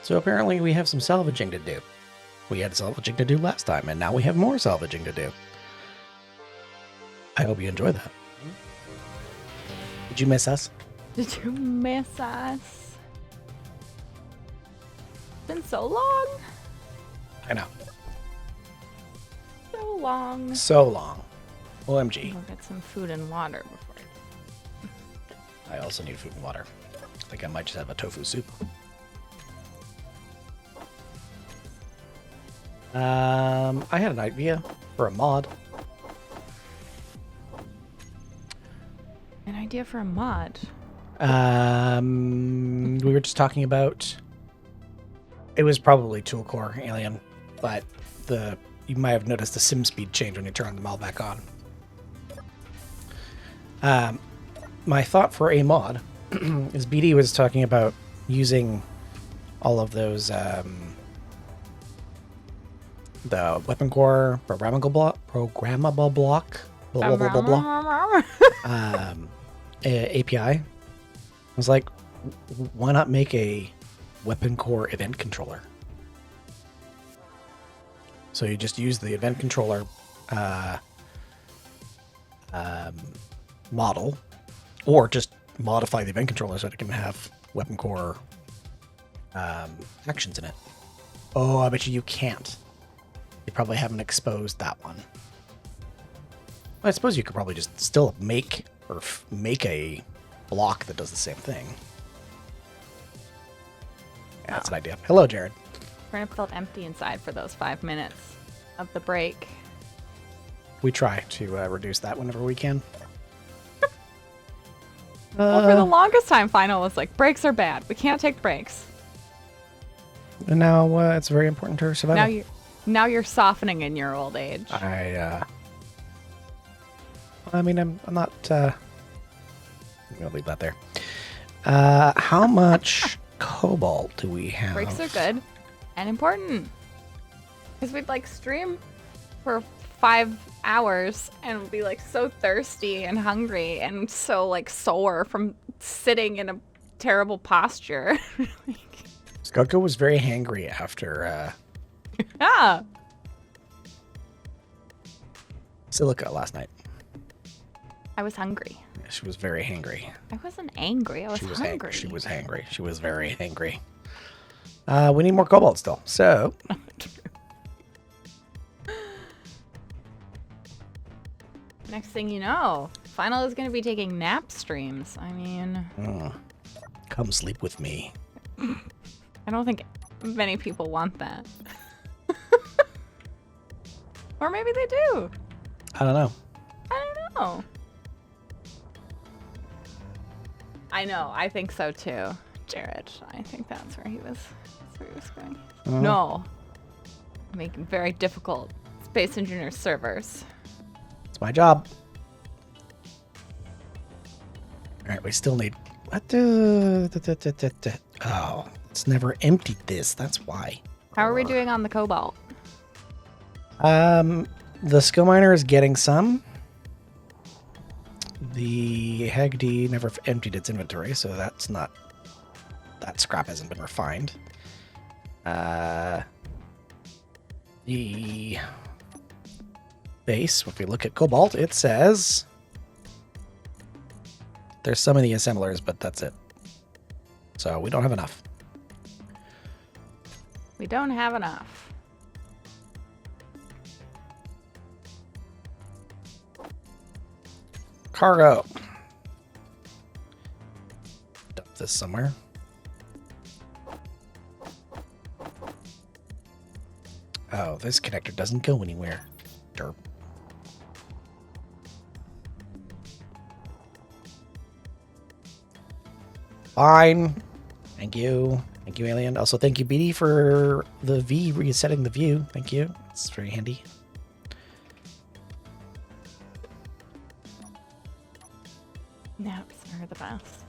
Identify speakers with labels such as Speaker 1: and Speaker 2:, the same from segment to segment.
Speaker 1: So apparently we have some salvaging to do. We had salvaging to do last time, and now we have more salvaging to do. I hope you enjoy that. Did you miss us?
Speaker 2: Did you miss us? It's been so long.
Speaker 1: I know.
Speaker 2: So long.
Speaker 1: So long. OMG.
Speaker 2: I'll get some food and water before.
Speaker 1: I also need food and water. I think I might just have a tofu soup. I had an idea for a mod.
Speaker 2: An idea for a mod.
Speaker 1: We were just talking about. It was probably Tool Core Alien, but you might have noticed the sim speed change when you turn them all back on. My thought for a mod is BD was talking about using all of those the weapon core programmable block blah, blah, blah, blah, blah, API. I was like, why not make a weapon core event controller? So you just use the event controller model, or just modify the event controller so that it can have weapon core actions in it. Oh, I bet you can't. You probably haven't exposed that one. I suppose you could probably just still make a block that does the same thing. Yeah, that's an idea. Hello, Jared.
Speaker 2: It felt empty inside for those 5 minutes of the break.
Speaker 1: We try to reduce that whenever we can.
Speaker 2: Well, for the longest time, Final was like, breaks are bad. We can't take breaks.
Speaker 1: And now it's very important to our survival.
Speaker 2: Now you're softening in your old age.
Speaker 1: I mean, I'm not. I'm gonna leave that there. How much cobalt do we have?
Speaker 2: Breaks are good and important because we'd like stream for 5 hours and be like so thirsty and hungry and so like sore from sitting in a terrible posture.
Speaker 1: Skugga was very hangry after
Speaker 2: Yeah.
Speaker 1: Silica last night.
Speaker 2: I was hungry.
Speaker 1: Yeah, she was very hangry.
Speaker 2: I wasn't angry. I was hungry.
Speaker 1: She was hangry. She was very hangry. We need more cobalt still. So
Speaker 2: next thing you know, Final is going to be taking nap streams. I mean,
Speaker 1: come sleep with me.
Speaker 2: I don't think many people want that. Or maybe they do.
Speaker 1: I don't know.
Speaker 2: I don't know. I know. I think so too, Jared. I think that's where he was going. No. Making very difficult Space Engineer servers.
Speaker 1: It's my job. All right, we still need. What? Oh, it's never emptied this. That's why.
Speaker 2: How are we doing on the cobalt?
Speaker 1: The skill miner is getting some. The Hagd never emptied its inventory, so that's not. That scrap hasn't been refined. The base, if we look at cobalt, it says there's some in the assemblers, but that's it. So we don't have enough.
Speaker 2: We don't have enough.
Speaker 1: Cargo. Dump this somewhere. Oh, this connector doesn't go anywhere. Derp. Fine. Thank you. Thank you, Alien. Also, thank you, BD, for the V resetting the view. Thank you. It's very handy.
Speaker 2: Naps are the best.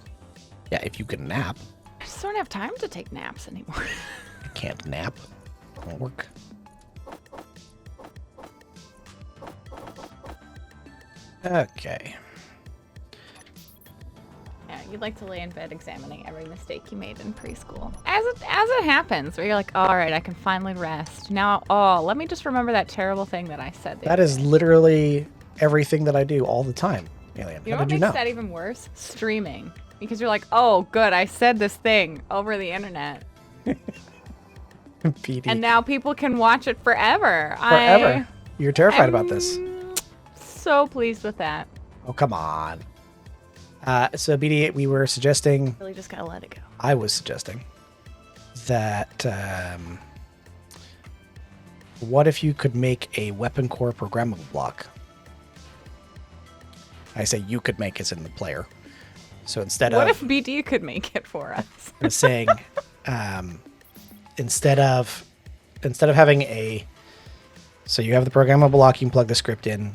Speaker 1: Yeah, if you can nap.
Speaker 2: I just don't have time to take naps anymore.
Speaker 1: You can't nap. Won't work. Okay.
Speaker 2: Yeah, you'd like to lay in bed examining every mistake you made in preschool. As it happens, where you're like, all right, I can finally rest. Now, let me just remember that terrible thing that I said.
Speaker 1: That is literally everything that I do all the time, Alien.
Speaker 2: You know
Speaker 1: How
Speaker 2: what
Speaker 1: did you
Speaker 2: makes
Speaker 1: know?
Speaker 2: that even worse? Streaming. Because you're like, oh, good, I said this thing over the internet.
Speaker 1: PD.
Speaker 2: And now people can watch it forever.
Speaker 1: Forever. You're terrified about this.
Speaker 2: So pleased with that.
Speaker 1: Oh, come on. So, BD, we were suggesting...
Speaker 2: Really just gotta let it go.
Speaker 1: I was suggesting that... what if you could make a weapon core programmable block? I say you could make it in the player. So instead
Speaker 2: What
Speaker 1: of...
Speaker 2: if BD could make it for us?
Speaker 1: I was saying... instead of having a... So you have the programmable block, you can plug the script in.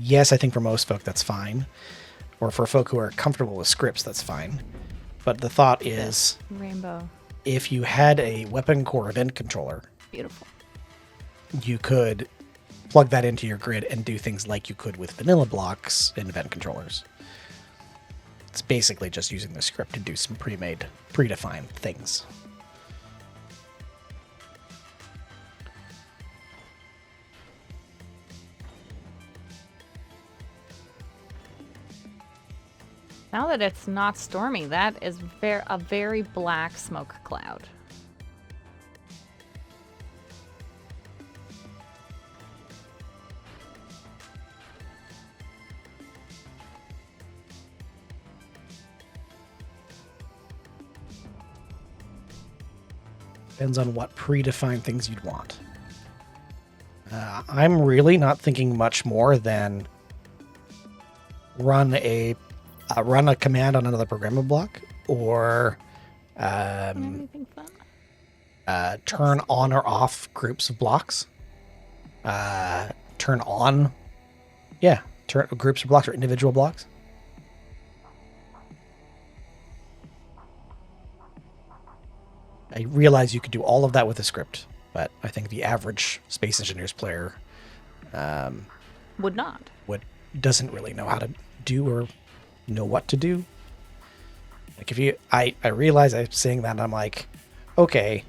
Speaker 1: Yes, I think for most folk that's fine. Or for folk who are comfortable with scripts, that's fine. But the thought is...
Speaker 2: Rainbow.
Speaker 1: If you had a weapon core event controller...
Speaker 2: Beautiful.
Speaker 1: You could plug that into your grid and do things like you could with vanilla blocks in event controllers. It's basically just using the script to do some predefined things.
Speaker 2: Now that it's not stormy, that is a very black smoke cloud.
Speaker 1: Depends on what predefined things you'd want. I'm really not thinking much more than run a command on another programmable block, or
Speaker 2: Anything fun?
Speaker 1: turn on or off groups of blocks. Turn on, groups of blocks or individual blocks. I realize you could do all of that with a script, but I think the average Space Engineers player
Speaker 2: Would not.
Speaker 1: doesn't really know how to do or know what to do. Like I realize I'm saying that and I'm like, okay,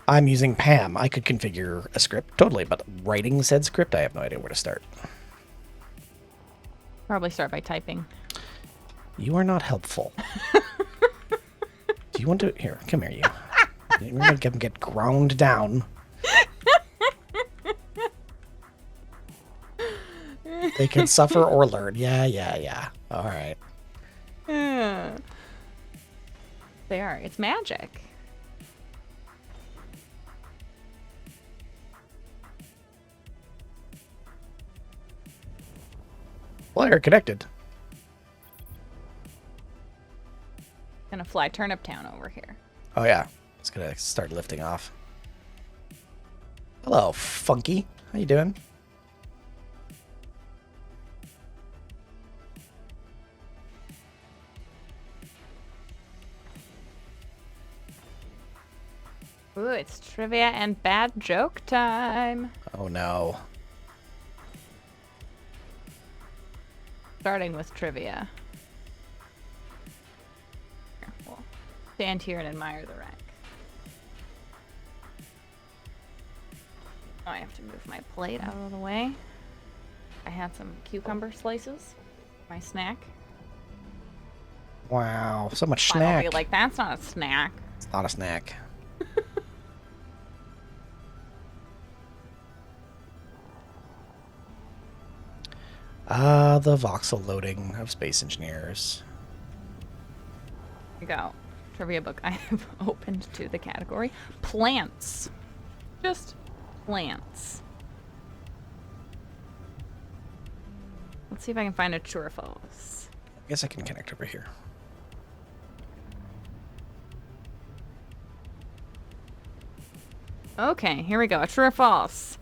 Speaker 1: I'm using Pam. I could configure a script totally, but writing said script, I have no idea where to start.
Speaker 2: Probably start by typing.
Speaker 1: You are not helpful. Do you want to... Here, come here, you. We're going to get ground down. They can suffer or learn. Yeah. All right.
Speaker 2: They are. It's magic.
Speaker 1: Well, you're connected.
Speaker 2: Gonna fly Turnip Town over here.
Speaker 1: Oh, yeah. It's going to start lifting off. Hello, Funky. How you doing?
Speaker 2: Ooh, it's trivia and bad joke time.
Speaker 1: Oh, no.
Speaker 2: Starting with trivia. Here, we'll stand here and admire the wreck. Oh, I have to move my plate out of the way. I had some cucumber slices. My snack.
Speaker 1: Wow, so much
Speaker 2: I'll
Speaker 1: snack.
Speaker 2: be like, that's not a snack.
Speaker 1: It's not a snack. The voxel loading of Space Engineers.
Speaker 2: Here we go. Trivia book I have opened to the category. Plants. Just plants. Let's see if I can find a true or false.
Speaker 1: I guess I can connect over here.
Speaker 2: Okay, here we go. A true or false.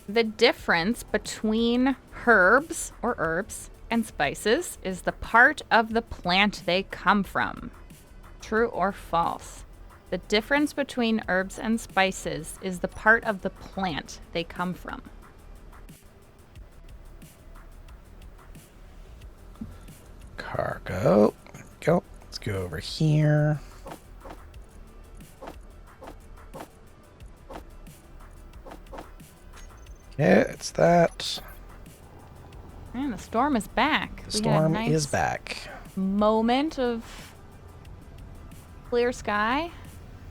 Speaker 2: The difference between herbs or herbs and spices is the part of the plant they come from. True or false? The difference between herbs and spices is the part of the plant they come from.
Speaker 1: Cargo. go over here. Okay, it's that.
Speaker 2: And the storm is back.
Speaker 1: The storm is back.
Speaker 2: Moment of clear sky.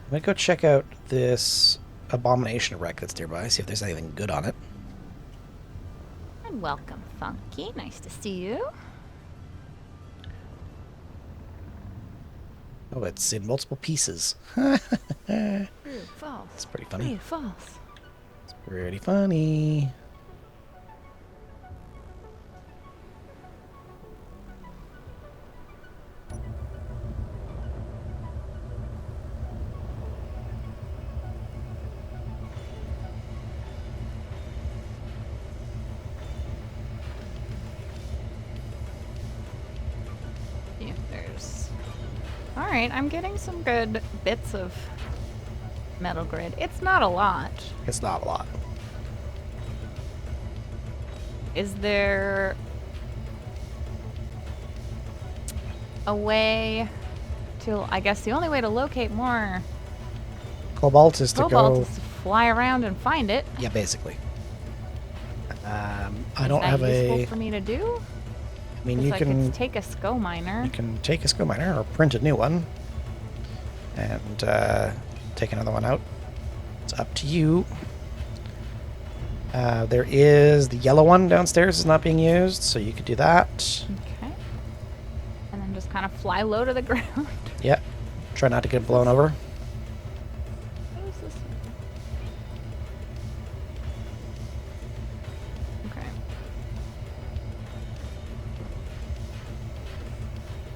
Speaker 1: I'm gonna go check out this abomination wreck that's nearby, see if there's anything good on it.
Speaker 2: And welcome, Funky. Nice to see you.
Speaker 1: Oh, it's in multiple pieces.
Speaker 2: True, false.
Speaker 1: It's pretty funny.
Speaker 2: True, false.
Speaker 1: It's pretty funny.
Speaker 2: Yeah, there's... Alright, I'm getting some good bits of metal grid. It's not a lot.
Speaker 1: It's not a lot.
Speaker 2: Is there a way to... I guess the only way to locate more
Speaker 1: Cobalt is to
Speaker 2: cobalt
Speaker 1: go...
Speaker 2: is to fly around and find it.
Speaker 1: Yeah, basically. I
Speaker 2: Is
Speaker 1: don't
Speaker 2: that
Speaker 1: have
Speaker 2: useful
Speaker 1: a...
Speaker 2: for me to do?
Speaker 1: I mean,
Speaker 2: 'Cause
Speaker 1: you
Speaker 2: I
Speaker 1: can...
Speaker 2: could take a SCO miner.
Speaker 1: You can take a SCO miner or print a new one and take another one out. It's up to you. There is the yellow one downstairs is not being used, so you could do that.
Speaker 2: Okay. And then just kind of fly low to the ground.
Speaker 1: Yep. Try not to get blown over.
Speaker 2: What is this? Okay.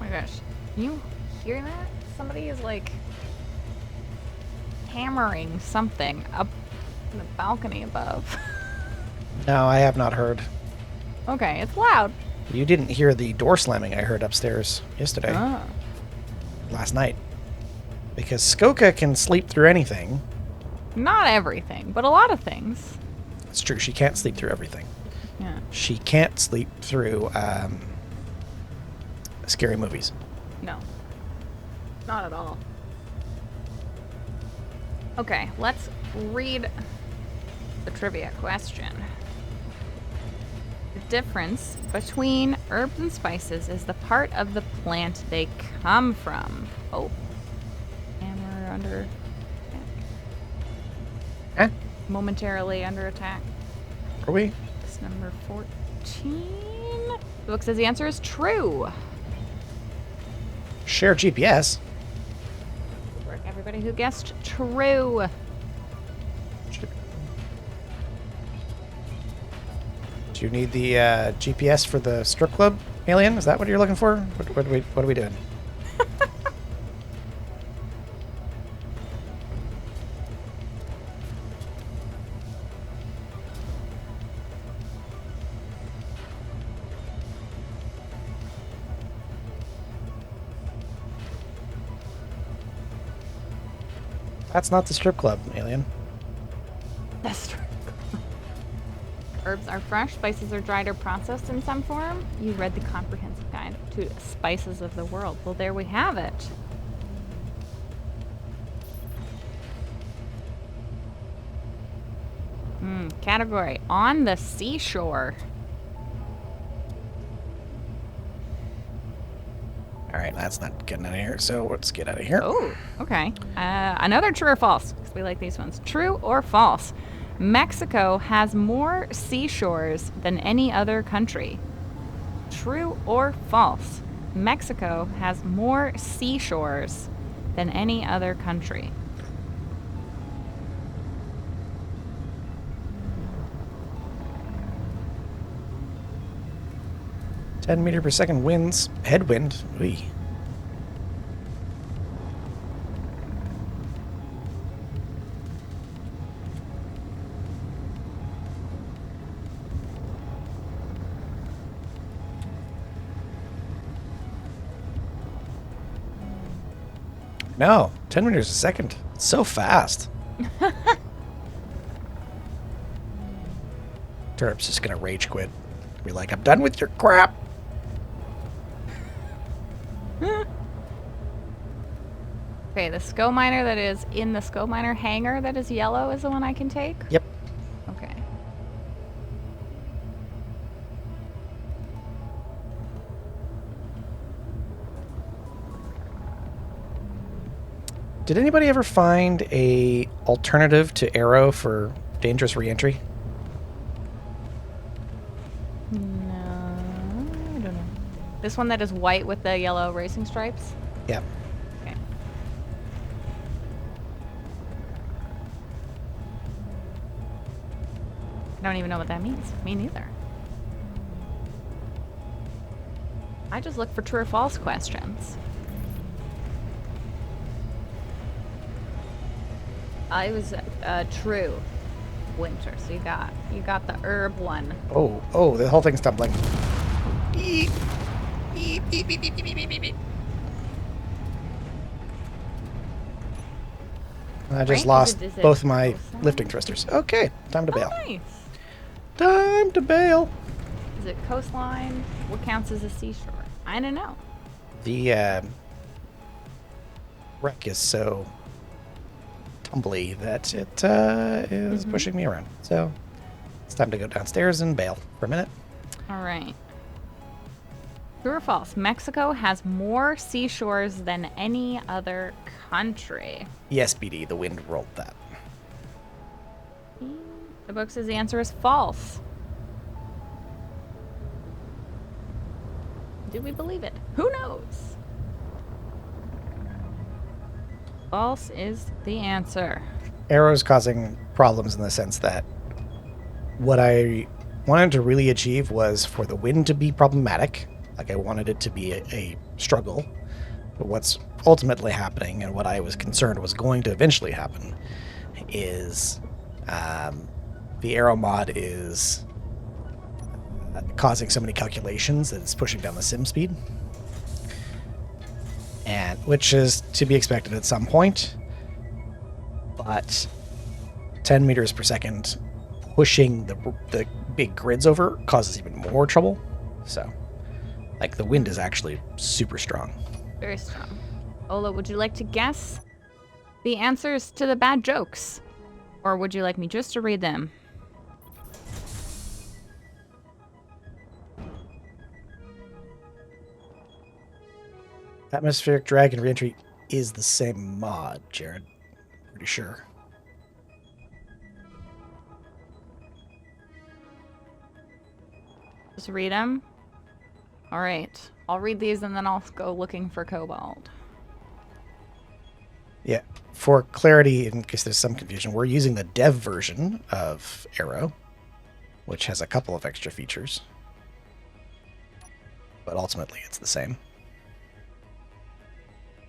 Speaker 2: Oh my gosh. Can you hear that? Somebody is like hammering something up in the balcony above.
Speaker 1: No, I have not heard.
Speaker 2: Okay, it's loud.
Speaker 1: You didn't hear the door slamming I heard upstairs yesterday,
Speaker 2: Oh.
Speaker 1: last night. Because Skoka can sleep through anything.
Speaker 2: Not everything, but a lot of things.
Speaker 1: It's true, she can't sleep through everything.
Speaker 2: Yeah.
Speaker 1: She can't sleep through scary movies.
Speaker 2: No. Not at all. Okay, let's read the trivia question. The difference between herbs and spices is the part of the plant they come from. Oh. And we're under attack.
Speaker 1: Huh?
Speaker 2: Momentarily under attack.
Speaker 1: Are we?
Speaker 2: It's number 14. The book says the answer is true.
Speaker 1: Share GPS.
Speaker 2: Good work, everybody who guessed true.
Speaker 1: Do you need the GPS for the strip club, Alien? Is that what you're looking for? What are we doing? That's not the strip club, Alien.
Speaker 2: That's true. Herbs are fresh, spices are dried or processed in some form. You read the comprehensive guide to spices of the world. Well, there we have it. Category, on the seashore.
Speaker 1: All right, that's not getting out of here, so let's get out of here.
Speaker 2: Oh, okay. Another true or false, because we like these ones. True or false? Mexico has more seashores than any other country. True or false? Mexico has more seashores than any other country.
Speaker 1: (10 meter per second) winds. Headwind. Wee. No, 10 meters a second. It's so fast. Turp's just gonna rage quit. Be like, I'm done with your crap.
Speaker 2: Okay, the SCO miner that is in the SCO miner hangar that is yellow is the one I can take?
Speaker 1: Yep.
Speaker 2: Okay.
Speaker 1: Did anybody ever find a alternative to arrow for dangerous reentry?
Speaker 2: No, I don't know. This one that is white with the yellow racing stripes?
Speaker 1: Yep.
Speaker 2: Okay. I don't even know what that means. Me neither. I just look for true or false questions. It was true winter, so you got the herb one.
Speaker 1: Oh, the whole thing's tumbling. Eep. Eep, eep, eep, eep, eep, eep, eep, eep. I just lost both my lifting thrusters. Okay, time to bail.
Speaker 2: Nice.
Speaker 1: Time to bail.
Speaker 2: Is it coastline? What counts as a seashore? I don't know.
Speaker 1: The wreck is so tumbly that it is pushing me around. So it's time to go downstairs and bail for a minute.
Speaker 2: All right. True or false? Mexico has more seashores than any other country.
Speaker 1: Yes, BD, the wind rolled that.
Speaker 2: The book says the answer is false. Do we believe it? Who knows? False is the answer.
Speaker 1: Arrow's causing problems in the sense that what I wanted to really achieve was for the wind to be problematic. Like I wanted it to be a struggle. But what's ultimately happening and what I was concerned was going to eventually happen is the arrow mod is causing so many calculations that it's pushing down the sim speed. And which is to be expected at some point. But 10 meters per second pushing the big grids over causes even more trouble. So, like, the wind is actually super strong.
Speaker 2: Very strong. Ola, would you like to guess the answers to the bad jokes? Or would you like me just to read them?
Speaker 1: Atmospheric drag and reentry is the same mod, Jared. Pretty sure.
Speaker 2: Just read them? All right. I'll read these and then I'll go looking for Cobalt.
Speaker 1: Yeah. For clarity, in case there's some confusion, we're using the dev version of Arrow, which has a couple of extra features. But ultimately, it's the same.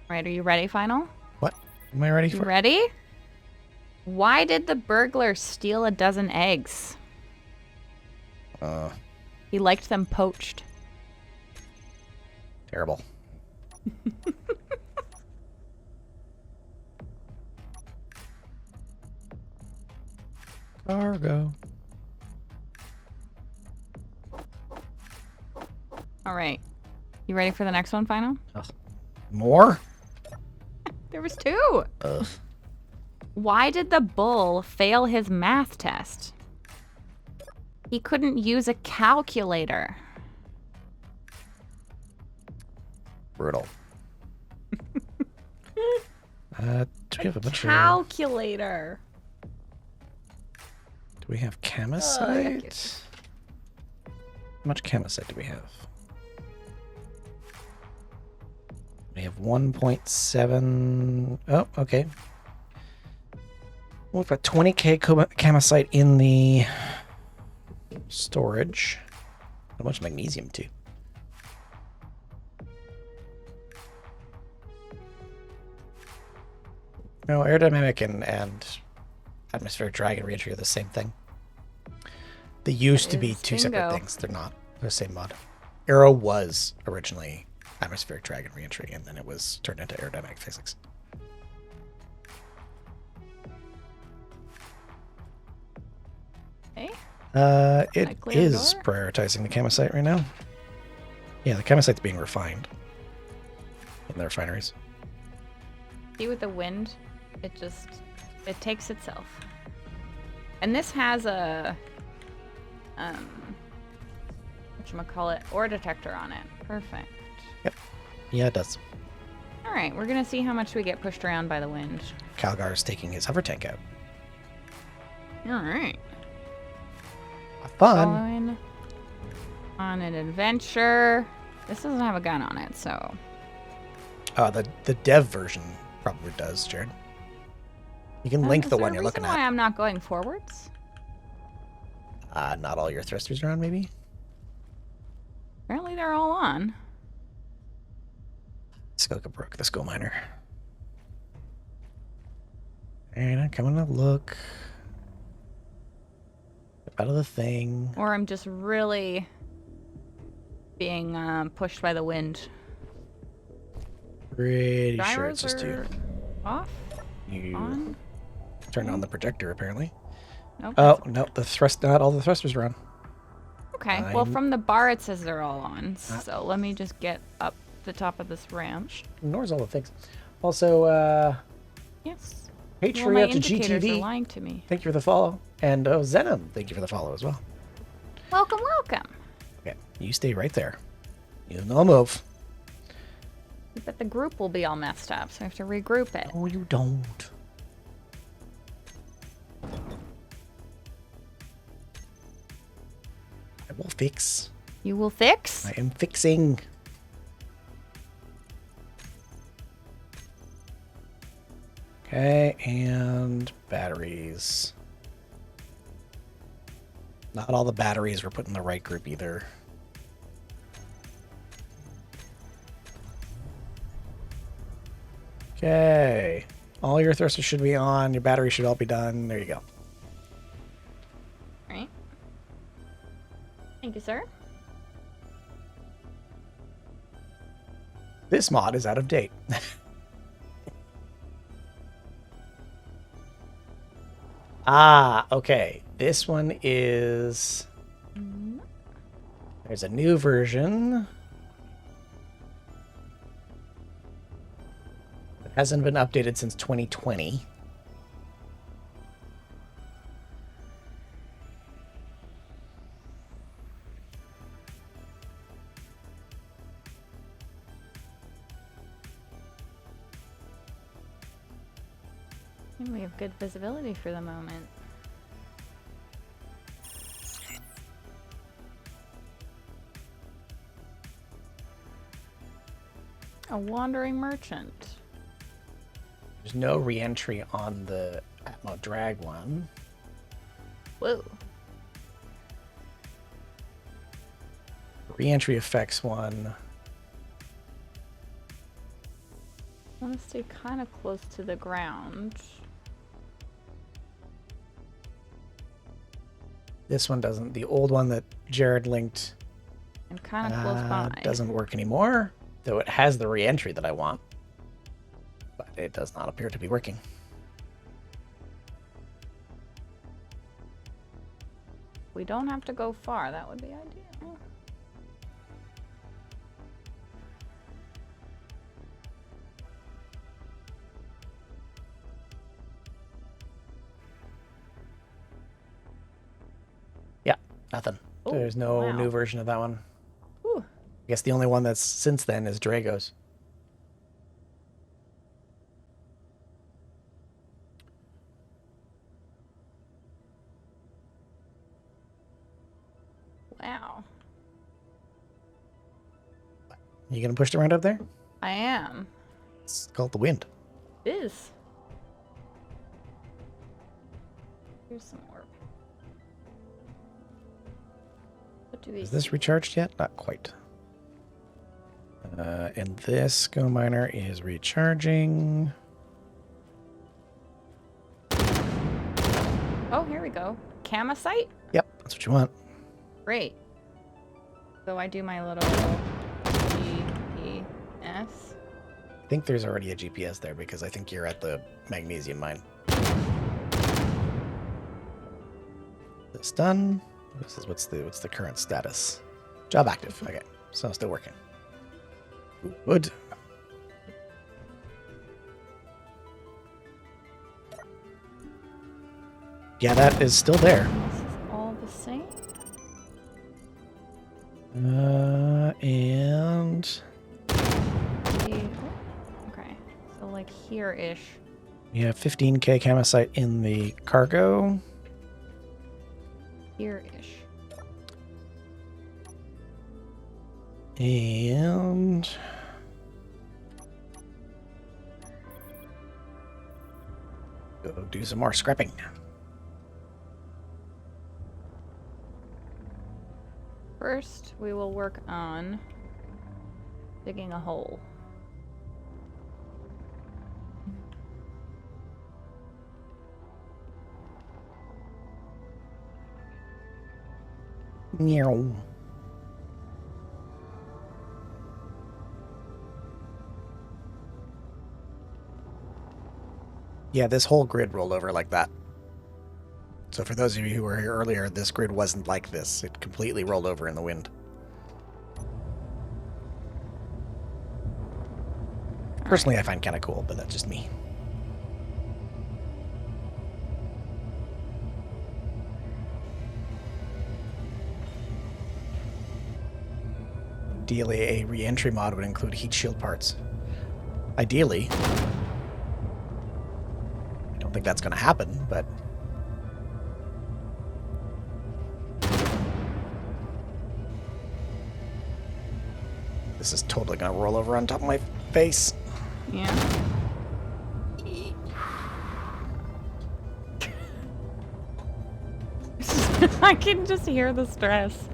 Speaker 2: All right, are you ready, Final?
Speaker 1: What? Am I ready for?
Speaker 2: You ready? Why did the burglar steal a dozen eggs? He liked them poached.
Speaker 1: Terrible. Cargo.
Speaker 2: All right. You ready for the next one, Final?
Speaker 1: Ugh. More?
Speaker 2: There was two.
Speaker 1: Ugh.
Speaker 2: Why did the bull fail his math test? He couldn't use a calculator.
Speaker 1: Brutal. Do we have a bunch of...
Speaker 2: Calculator.
Speaker 1: Do we have Camosite? How much Camosite do we have? We have 1.7... Oh, okay. We've got 20k Camosite in the storage. A bunch of magnesium, too. No, aerodynamic and atmospheric drag and reentry are the same thing. They used to be two separate things. They're not. They're the same mod. Aero was originally atmospheric drag and reentry, and then it was turned into aerodynamic physics.
Speaker 2: Hey?
Speaker 1: It is prioritizing the Camosite right now. Yeah, the Camosite's being refined in the refineries.
Speaker 2: See, with the wind, it takes itself. And this has a, whatchamacallit, ore detector on it. Perfect.
Speaker 1: Yep. Yeah, it does.
Speaker 2: All right, we're gonna see how much we get pushed around by the wind.
Speaker 1: Calgar's taking his hover tank out.
Speaker 2: All right.
Speaker 1: Fun.
Speaker 2: Following on an adventure. This doesn't have a gun on it, so.
Speaker 1: The dev version probably does, Jared. You can link the one you're looking
Speaker 2: Why
Speaker 1: at.
Speaker 2: I'm not going forwards?
Speaker 1: Not all your thrusters are on, maybe?
Speaker 2: Apparently they're all on.
Speaker 1: Skoka broke the skull miner. And I'm coming to look. Out of the thing.
Speaker 2: Or I'm just really being pushed by the wind.
Speaker 1: Pretty sure
Speaker 2: Gyros
Speaker 1: it's just you.
Speaker 2: are off?
Speaker 1: You
Speaker 2: On?
Speaker 1: turned on the projector, apparently.
Speaker 2: Nope.
Speaker 1: Oh, no, not all the thrusters are on.
Speaker 2: Okay, well, from the bar it says they're all on. So let me just get up the top of this ramp.
Speaker 1: Ignores all the things. Also,
Speaker 2: Yes.
Speaker 1: Patriot
Speaker 2: Well, my
Speaker 1: to
Speaker 2: indicators are
Speaker 1: GTV.
Speaker 2: lying to me.
Speaker 1: Thank you for the follow. And Zenom, thank you for the follow as well.
Speaker 2: Welcome, welcome.
Speaker 1: Okay, you stay right there. You no move.
Speaker 2: But the group will be all messed up, so I have to regroup it.
Speaker 1: No, you don't. I will fix.
Speaker 2: You will fix?
Speaker 1: I am fixing. Okay, and batteries. Not all the batteries were put in the right group either. Okay. All your thrusters should be on. Your batteries should all be done. There you go.
Speaker 2: Right. Thank you, sir.
Speaker 1: This mod is out of date. Okay. This one is... There's a new version. It hasn't been updated since 2020.
Speaker 2: And we have good visibility for the moment. A wandering merchant.
Speaker 1: There's no re-entry on the Atmo Drag one.
Speaker 2: Whoa.
Speaker 1: Re-entry effects one.
Speaker 2: I want to stay kind of close to the ground.
Speaker 1: This one doesn't. The old one that Jared linked
Speaker 2: And kind of close by.
Speaker 1: doesn't work anymore, though it has the re-entry that I want. But it does not appear to be working.
Speaker 2: We don't have to go far. That would be ideal.
Speaker 1: Yeah, nothing.
Speaker 2: Oh,
Speaker 1: There's no
Speaker 2: wow.
Speaker 1: new version of that one.
Speaker 2: Whew.
Speaker 1: I guess the only one that's since then is Drago's.
Speaker 2: Wow.
Speaker 1: You gonna push the round up there?
Speaker 2: I am.
Speaker 1: It's called the wind.
Speaker 2: It is. Here's some orb. What do we
Speaker 1: Is this recharged yet? Not quite. And this Go Miner is recharging.
Speaker 2: Oh, here we go. Camosite?
Speaker 1: Yep, that's what you want.
Speaker 2: Great. So I do my little GPS.
Speaker 1: I think there's already a GPS there because I think you're at the magnesium mine. This done. This is what's the current status? Job active. Okay, so still working. Wood. Yeah, that is still there.
Speaker 2: This is all the same.
Speaker 1: And
Speaker 2: Okay, so like here-ish.
Speaker 1: we have 15k camosite in the cargo.
Speaker 2: Here-ish.
Speaker 1: And go do some more scrapping.
Speaker 2: First, we will work on digging a hole.
Speaker 1: Meow. Yeah, this whole grid rolled over like that. So for those of you who were here earlier, this grid wasn't like this. It completely rolled over in the wind. Personally, I find kind of cool, but that's just me. Ideally, a re-entry mod would include heat shield parts. Ideally. I don't think that's going to happen, but... This is totally going to roll over on top of my face.
Speaker 2: Yeah. I can just hear the stress.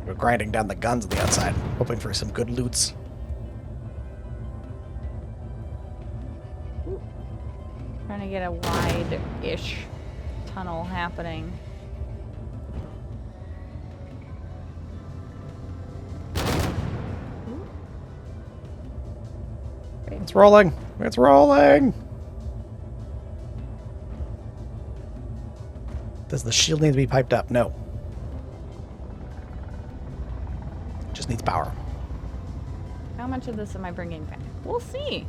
Speaker 1: We're grinding down the guns on the outside, hoping for some good loots.
Speaker 2: Trying to get a wide-ish tunnel happening.
Speaker 1: It's rolling! It's rolling! Does the shield need to be piped up? No. Just needs power.
Speaker 2: How much of this am I bringing back? We'll see.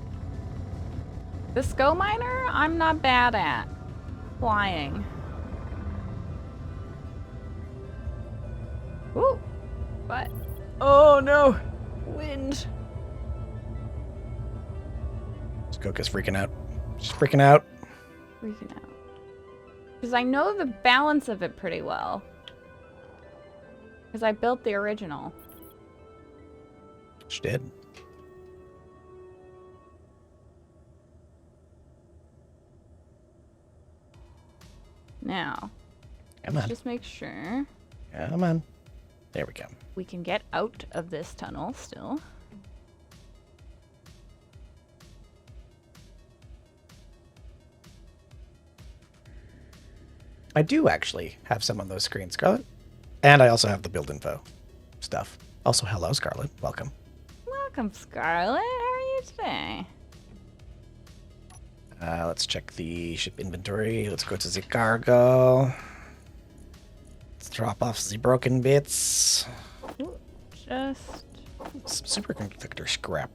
Speaker 2: The SCO miner, I'm not bad at flying. Ooh, but oh no, wind.
Speaker 1: Skoka's freaking out. She's freaking out.
Speaker 2: Freaking out. Because I know the balance of it pretty well. Because I built the original.
Speaker 1: She did.
Speaker 2: Now,
Speaker 1: Come
Speaker 2: let's
Speaker 1: on.
Speaker 2: just make sure
Speaker 1: Come on. There we go.
Speaker 2: we can get out of this tunnel still.
Speaker 1: I do actually have some on those screens, Scarlet. And I also have the build info stuff. Also, hello, Scarlet. Welcome.
Speaker 2: Welcome, Scarlet. How are you today?
Speaker 1: Let's check the ship inventory. Let's go to the cargo. Let's drop off the broken bits.
Speaker 2: Ooh, just
Speaker 1: Some superconductor scrap.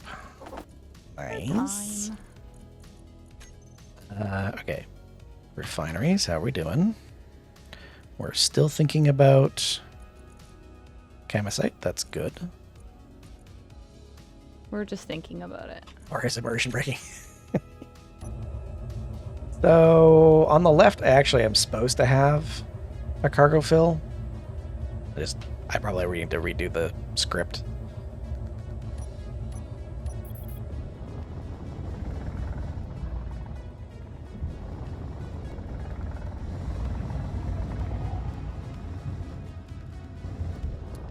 Speaker 2: nice.
Speaker 1: Nice. Okay. Refineries, how are we doing? We're still thinking about camosite. That's good.
Speaker 2: We're just thinking about it.
Speaker 1: Or is immersion breaking? So on the left, I actually am supposed to have a cargo fill. I probably need to redo the script.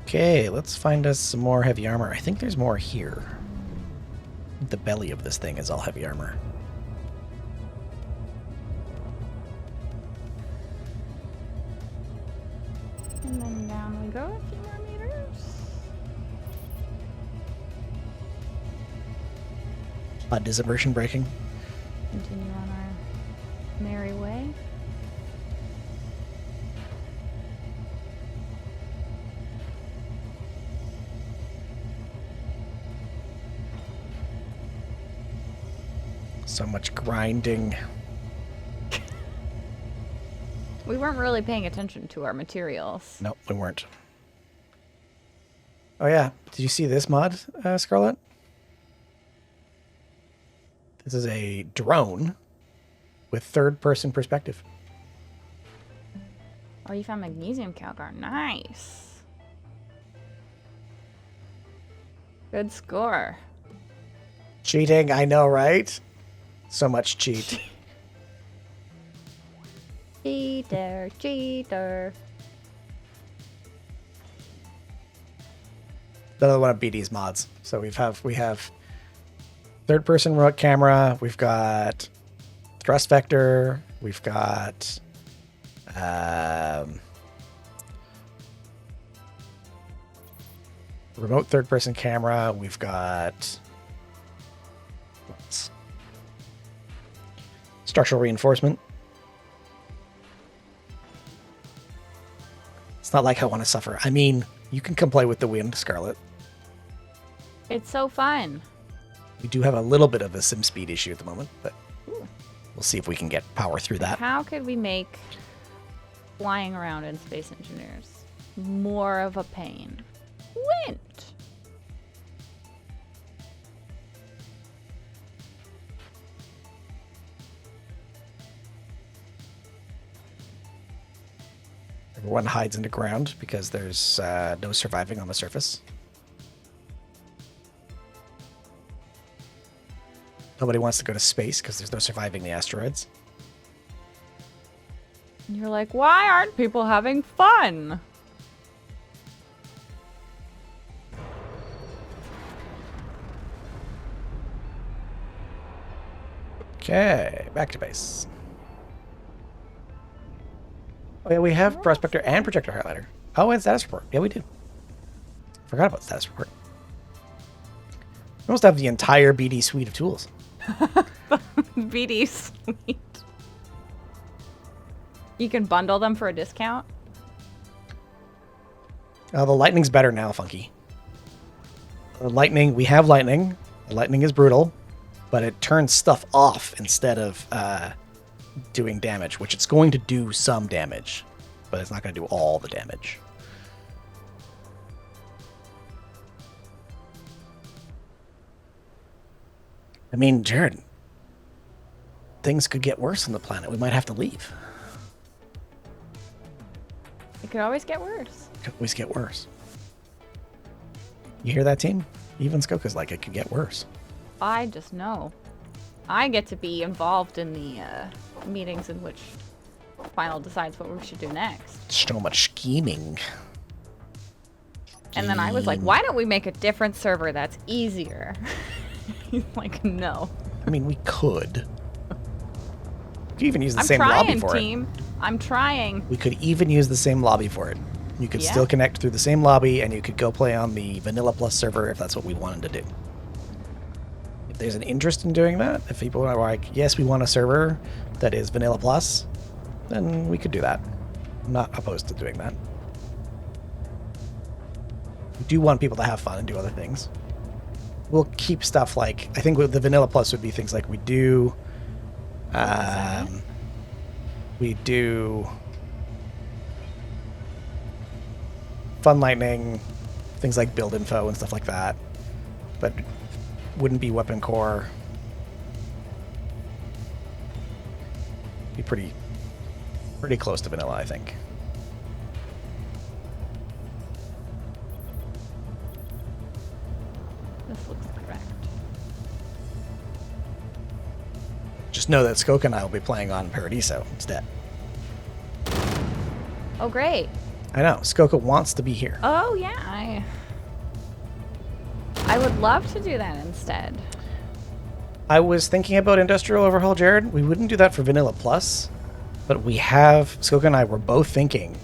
Speaker 1: Okay, let's find us some more heavy armor. I think there's more here. The belly of this thing is all heavy armor.
Speaker 2: And then down we go a few more meters.
Speaker 1: Is immersion breaking?
Speaker 2: Continue on our merry way.
Speaker 1: So much grinding.
Speaker 2: We weren't really paying attention to our materials.
Speaker 1: Nope, we weren't. Oh yeah, did you see this mod, Scarlett? This is a drone with third-person perspective.
Speaker 2: Oh, you found magnesium calcar. Nice. Good score.
Speaker 1: Cheating, I know, right? So much cheat.
Speaker 2: Cheater, cheater.
Speaker 1: Another one of BD's mods. So we have third-person remote camera. We've got thrust vector. We've got remote third-person camera. We've got structural reinforcement. It's not like I want to suffer. I mean, you can come play with the wind, Scarlett.
Speaker 2: It's so fun.
Speaker 1: We do have a little bit of a sim speed issue at the moment, but we'll see if we can get power through that.
Speaker 2: How could we make flying around in Space Engineers more of a pain? Wind.
Speaker 1: Everyone hides into ground because there's no surviving on the surface. Nobody wants to go to space because there's no surviving the asteroids.
Speaker 2: And you're like, why aren't people having fun?
Speaker 1: Okay, back to base. Oh yeah, we have prospector and projector highlighter. Oh, and status report. Yeah, we do. Forgot about status report. We must have the entire BD suite of tools.
Speaker 2: BD sweet. You can bundle them for a discount.
Speaker 1: The lightning's better now, Funky. Lightning, we have lightning. Lightning is brutal, but it turns stuff off instead of doing damage, which it's going to do some damage, but it's not going to do all the damage. I mean, Jared, things could get worse on the planet. We might have to leave.
Speaker 2: It could always get worse.
Speaker 1: It could always get worse. You hear that, team? Even Skoka's like, it could get worse.
Speaker 2: I just know. I get to be involved in the meetings in which Final decides what we should do next.
Speaker 1: So much scheming.
Speaker 2: And then I was like, why don't we make a different server that's easier? He's like, no.
Speaker 1: I mean, we could. We could even use the
Speaker 2: I'm
Speaker 1: same
Speaker 2: trying,
Speaker 1: lobby for
Speaker 2: team. I'm trying.
Speaker 1: We could even use the same lobby for it. You could still connect through the same lobby, and you could go play on the Vanilla Plus server if that's what we wanted to do. If there's an interest in doing that, if people are like, yes, we want a server that is Vanilla Plus, then we could do that. I'm not opposed to doing that. We do want people to have fun and do other things. We'll keep stuff like, I think with the Vanilla Plus would be things like we do Fun Lightning, things like build info and stuff like that, but wouldn't be weapon core. Be pretty close to vanilla, I think.
Speaker 2: This looks correct.
Speaker 1: Just know that Skoka and I will be playing on Paradiso instead.
Speaker 2: Oh, great.
Speaker 1: I know. Skoka wants to be here.
Speaker 2: Oh, yeah. I would love to do that instead.
Speaker 1: I was thinking about Industrial Overhaul, Jared. We wouldn't do that for Vanilla Plus, but we have, Skoka and I were both thinking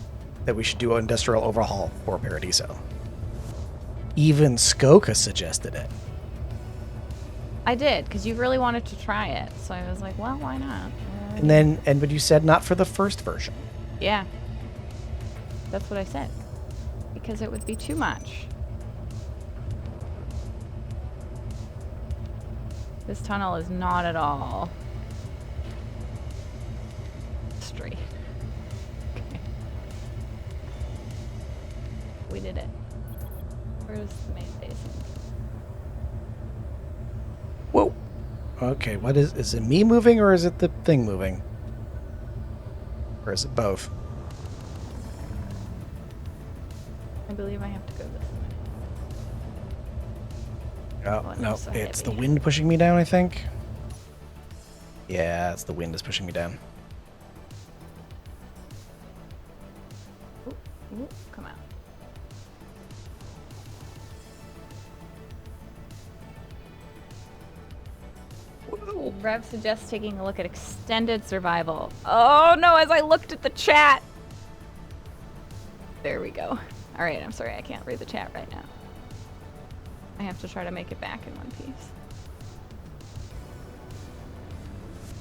Speaker 1: that we should do an Industrial Overhaul for Paradiso. Even Skoka suggested it.
Speaker 2: I did, because you really wanted to try it. So I was like, well, why not?
Speaker 1: But you said not for the first version.
Speaker 2: Yeah. That's what I said. Because it would be too much. This tunnel is not at all straight. Okay. We did it. Where's the main basin?
Speaker 1: Whoa. Okay, what is it me moving or is it the thing moving? Or is it both?
Speaker 2: I believe I have to go this way.
Speaker 1: Oh,
Speaker 2: and
Speaker 1: no,
Speaker 2: so
Speaker 1: it's the
Speaker 2: heavy.
Speaker 1: wind pushing me down, I think. Yeah, it's the wind is pushing me down.
Speaker 2: Ooh, come out. Rev suggests taking a look at extended survival. Oh no, as I looked at the chat. There we go. Alright, I'm sorry, I can't read the chat right now. I have to try to make it back in one piece.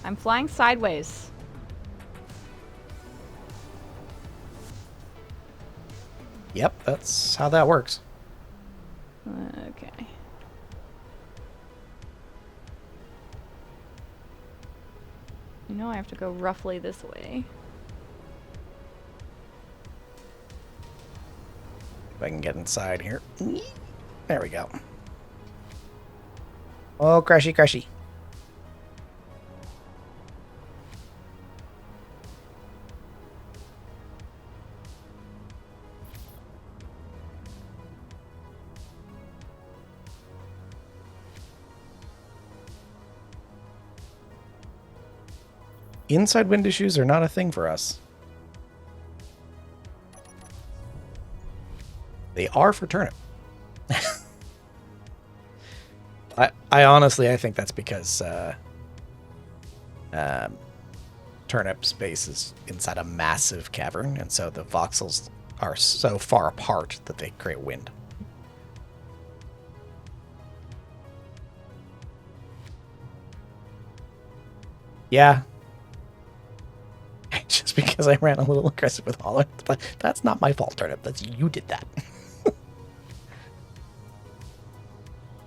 Speaker 2: I'm flying sideways.
Speaker 1: Yep, that's how that works.
Speaker 2: Okay. You know I have to go roughly this way.
Speaker 1: If I can get inside here. There we go. Oh, crashy, crashy. Inside wind issues are not a thing for us. They are for turnip. I honestly, I think that's because turnip space is inside a massive cavern, and so the voxels are so far apart that they create wind. Yeah. Just because I ran a little aggressive with Holler, but that's not my fault, Turnip. That's you did that.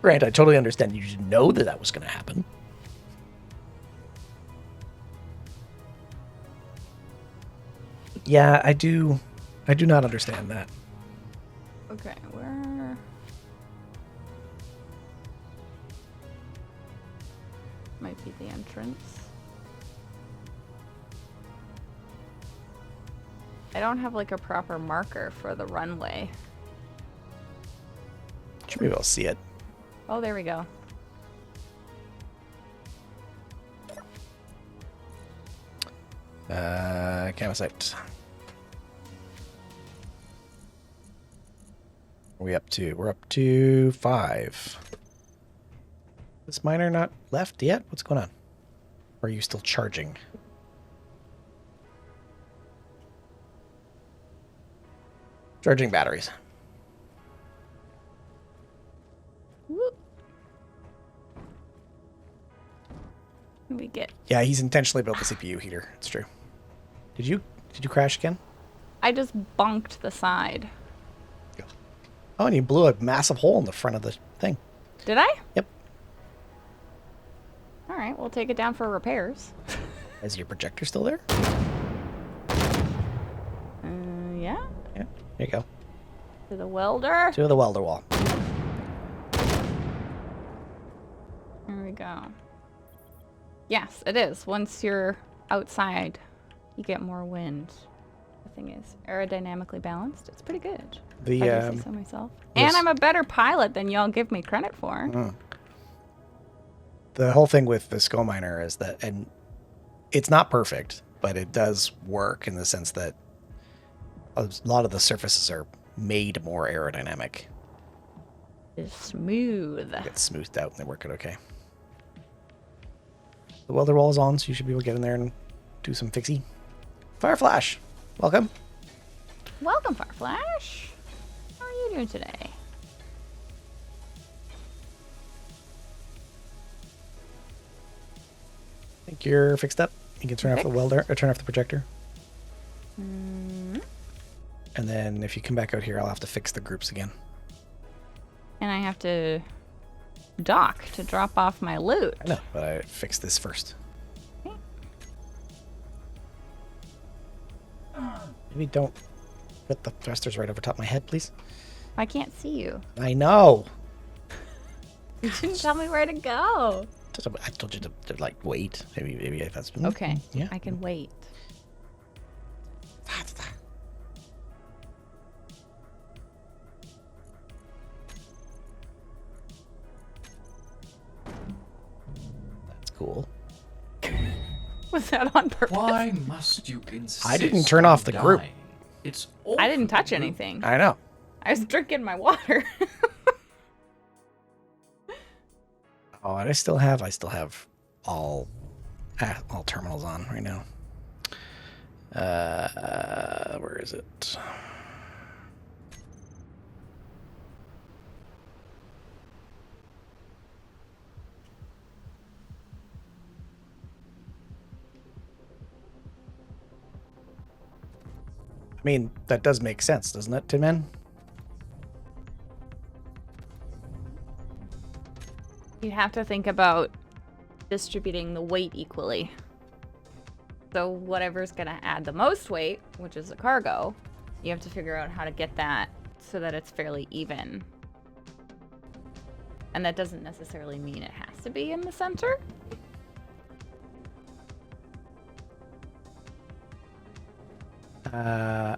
Speaker 1: Grant, I totally understand you didn't know that that was going to happen. Yeah, I do not understand that.
Speaker 2: Okay, where... Might be the entrance. I don't have like a proper marker for the runway.
Speaker 1: Should be able to see it.
Speaker 2: Oh, there we go.
Speaker 1: Camera site. What are we up to? We're up to 5. This miner not left yet? What's going on? Or are you still charging? Charging batteries.
Speaker 2: Whoop. What do we get?
Speaker 1: Yeah, he's intentionally built the CPU heater. It's true. Did you crash again?
Speaker 2: I just bunked the side.
Speaker 1: Oh, and you blew a massive hole in the front of the thing.
Speaker 2: Did I?
Speaker 1: Yep.
Speaker 2: All right, we'll take it down for repairs.
Speaker 1: Is your projector still there?
Speaker 2: Yeah.
Speaker 1: Yeah. There you go.
Speaker 2: To the welder.
Speaker 1: To the welder wall.
Speaker 2: There we go. Yes, it is. Once you're outside, you get more wind. The thing is aerodynamically balanced. It's pretty good.
Speaker 1: The
Speaker 2: If I do say so myself. And I'm a better pilot than y'all give me credit for.
Speaker 1: The whole thing with the skull miner is that, and it's not perfect, but it does work in the sense that a lot of the surfaces are made more aerodynamic.
Speaker 2: It's smooth.
Speaker 1: Get smoothed out and they work it okay. The welder wall is on, so you should be able to get in there and do some fixie. Fire Flash, welcome.
Speaker 2: Welcome, Fireflash. How are you doing today?
Speaker 1: I think you're fixed up. You can turn off the welder, or turn off the projector.
Speaker 2: Mm.
Speaker 1: And then if you come back out here, I'll have to fix the groups again.
Speaker 2: And I have to dock to drop off my loot.
Speaker 1: I know, but I fixed this first. Maybe don't put the thrusters right over top of my head, please.
Speaker 2: I can't see you.
Speaker 1: I know.
Speaker 2: You didn't tell me where to go.
Speaker 1: I told you to like wait. Maybe that's
Speaker 2: Okay.
Speaker 1: Yeah,
Speaker 2: I can wait.
Speaker 1: That's cool.
Speaker 2: Was that on purpose?
Speaker 3: Why must you insist?
Speaker 1: I didn't turn off the group.
Speaker 3: dying? It's
Speaker 2: I didn't touch
Speaker 3: awfully rude.
Speaker 2: anything.
Speaker 1: I know.
Speaker 2: I was drinking my water.
Speaker 1: Oh, and I still have all terminals on right now. Where is it? I mean, that does make sense, doesn't it, Tin Man?
Speaker 2: You have to think about distributing the weight equally. So whatever's going to add the most weight, which is the cargo, you have to figure out how to get that so that it's fairly even. And that doesn't necessarily mean it has to be in the center.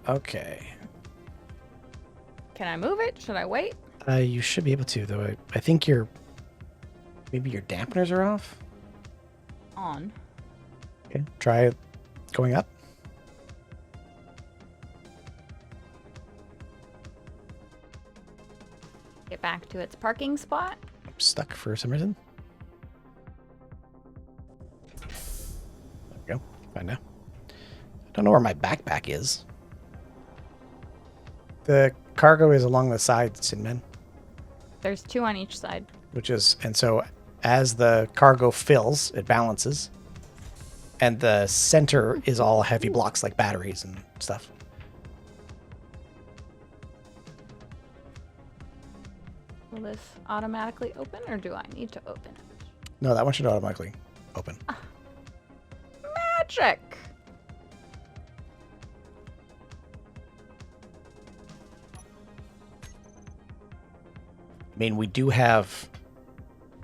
Speaker 1: Okay.
Speaker 2: Can I move it? Should I wait?
Speaker 1: You should be able to, though. I think maybe your dampeners are off.
Speaker 2: On.
Speaker 1: Okay, try going up.
Speaker 2: Get back to its parking spot.
Speaker 1: I'm stuck for some reason. There we go. Fine now. I don't know where my backpack is. The cargo is along the sides, Sinmen.
Speaker 2: There's 2 on each side.
Speaker 1: And so as the cargo fills, it balances. And the center is all heavy blocks like batteries and stuff.
Speaker 2: Will this automatically open or do I need to open it?
Speaker 1: No, that one should automatically open.
Speaker 2: Magic!
Speaker 1: I mean, we do have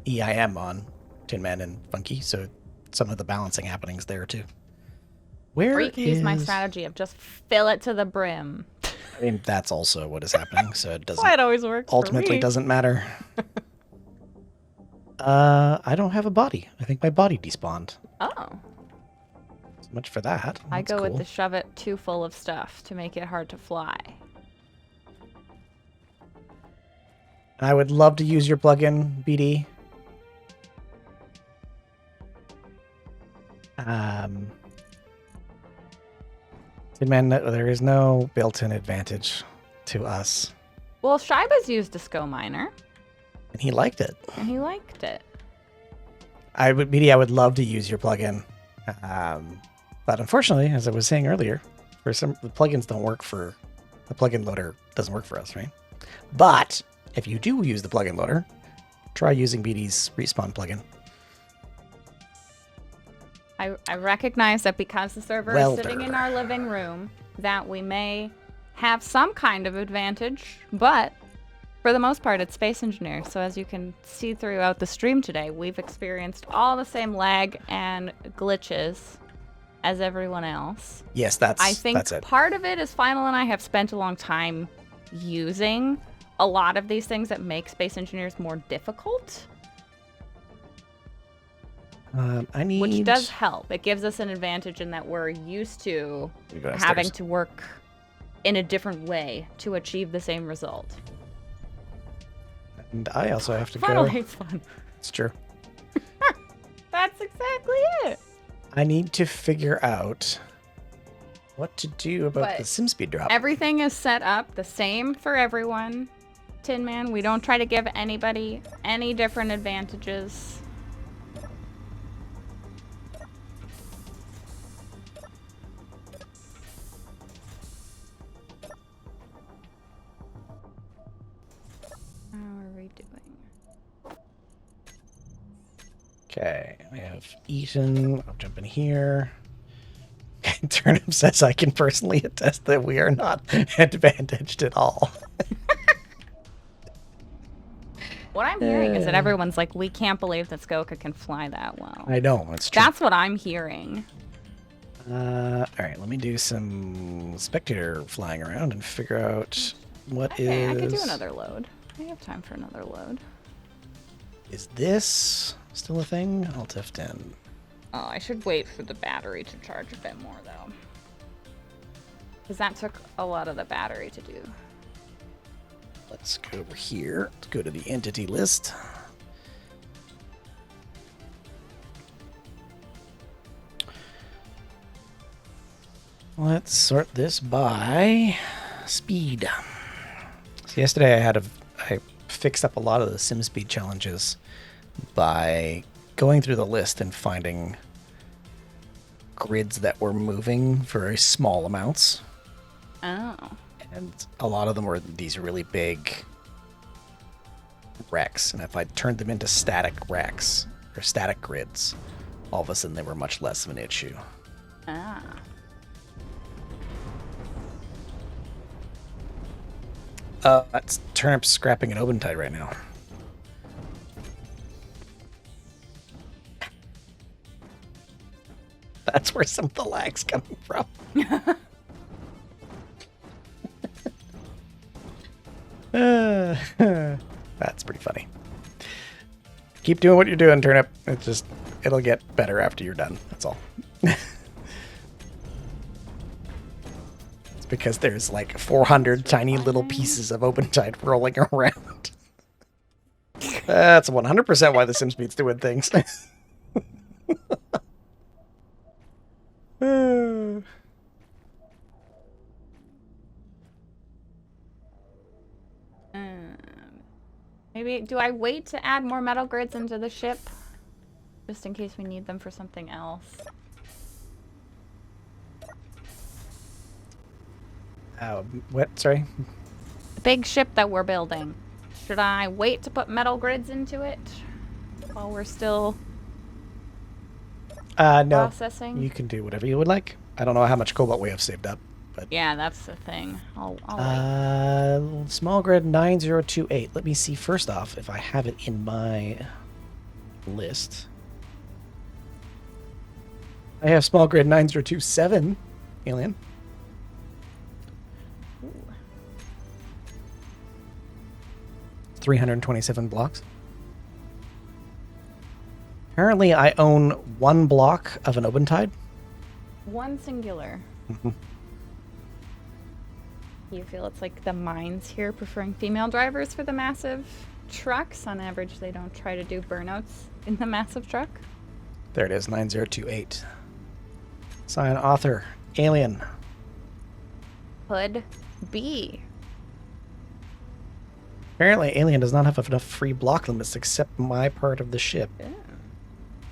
Speaker 1: EIM on Tin Man and Funky, so some of the balancing happenings there too.
Speaker 2: Or you can use my strategy of just fill it to the brim.
Speaker 1: I mean, that's also what is happening, so it doesn't.
Speaker 2: Why it always works.
Speaker 1: Ultimately,
Speaker 2: for me.
Speaker 1: doesn't matter. I don't have a body. I think my body despawned.
Speaker 2: Oh.
Speaker 1: So much for that.
Speaker 2: I
Speaker 1: That's
Speaker 2: go
Speaker 1: cool.
Speaker 2: with the shove it too full of stuff to make it hard to fly.
Speaker 1: And I would love to use your plugin, BD. Tin Man, there is no built-in advantage to us,
Speaker 2: Well, Shiba's used Disco Miner,
Speaker 1: and he liked it.
Speaker 2: and he liked it.
Speaker 1: BD, I would love to use your plugin, but unfortunately, as I was saying earlier, the plugins don't work for the plugin loader. Doesn't work for us, right? But if you do use the plugin loader, try using BD's respawn plugin.
Speaker 2: I recognize that because the server is sitting in our living room, that we may have some kind of advantage, but for the most part, it's Space Engineer. So as you can see throughout the stream today, we've experienced all the same lag and glitches as everyone else.
Speaker 1: Yes, that's it.
Speaker 2: Part of it is Final and I have spent a long time using a lot of these things that make Space Engineers more difficult. Which does help. It gives us an advantage in that we're used to having to work in a different way to achieve the same result.
Speaker 1: And I also have to
Speaker 2: Final
Speaker 1: go.
Speaker 2: hates fun.
Speaker 1: It's true.
Speaker 2: That's exactly it.
Speaker 1: I need to figure out what to do about
Speaker 2: But
Speaker 1: the sim speed drop.
Speaker 2: Everything is set up the same for everyone. Tin Man, we don't try to give anybody any different advantages. How are we doing?
Speaker 1: Okay, we have eaten. I'll jump in here. Turnip says I can personally attest that we are not advantaged at all.
Speaker 2: What I'm hearing is that everyone's like, we can't believe that Skoka can fly that well.
Speaker 1: I know, that's true.
Speaker 2: That's what I'm hearing.
Speaker 1: Alright, let me do some spectator flying around and figure out what
Speaker 2: Okay,
Speaker 1: is...
Speaker 2: I could do another load. I have time for another load.
Speaker 1: Is this still a thing? Alt F10.
Speaker 2: Oh, I should wait for the battery to charge a bit more, though. Because that took a lot of the battery to do.
Speaker 1: Let's go over here. Let's go to the entity list. Let's sort this by speed. So yesterday I fixed up a lot of the sim speed challenges by going through the list and finding grids that were moving very small amounts.
Speaker 2: Oh.
Speaker 1: And a lot of them were these really big wrecks. And if I turned them into static wrecks or static grids, all of a sudden they were much less of an issue.
Speaker 2: Ah.
Speaker 1: That's Turnip scrapping an Obentide right now. That's where some of the lag's coming from. That's pretty funny. Keep doing what you're doing, Turnip. It'll get better after you're done. That's all. It's because there's like 400 tiny little pieces of Obentide rolling around. That's 100% why the sim speed's doing things.
Speaker 2: Maybe, do I wait to add more metal grids into the ship? Just in case we need them for something else.
Speaker 1: What? Sorry?
Speaker 2: The big ship that we're building. Should I wait to put metal grids into it? While we're still
Speaker 1: No.
Speaker 2: processing?
Speaker 1: You can do whatever you would like. I don't know how much cobalt we have saved up, but...
Speaker 2: Yeah, that's the thing. I'll wait.
Speaker 1: Small grid 9028. Let me see first off if I have it in my list. I have small grid 9027, Alien.
Speaker 2: Ooh.
Speaker 1: 327 blocks. Apparently I own one block of an Obentide.
Speaker 2: One singular.
Speaker 1: Mm-hmm.
Speaker 2: You feel it's like the mines here preferring female drivers for the massive trucks? On average, they don't try to do burnouts in the massive truck?
Speaker 1: There it is, 9028. Sign author, Alien.
Speaker 2: Could be.
Speaker 1: Apparently Alien does not have enough free block limits except my part of the ship.
Speaker 2: Yeah.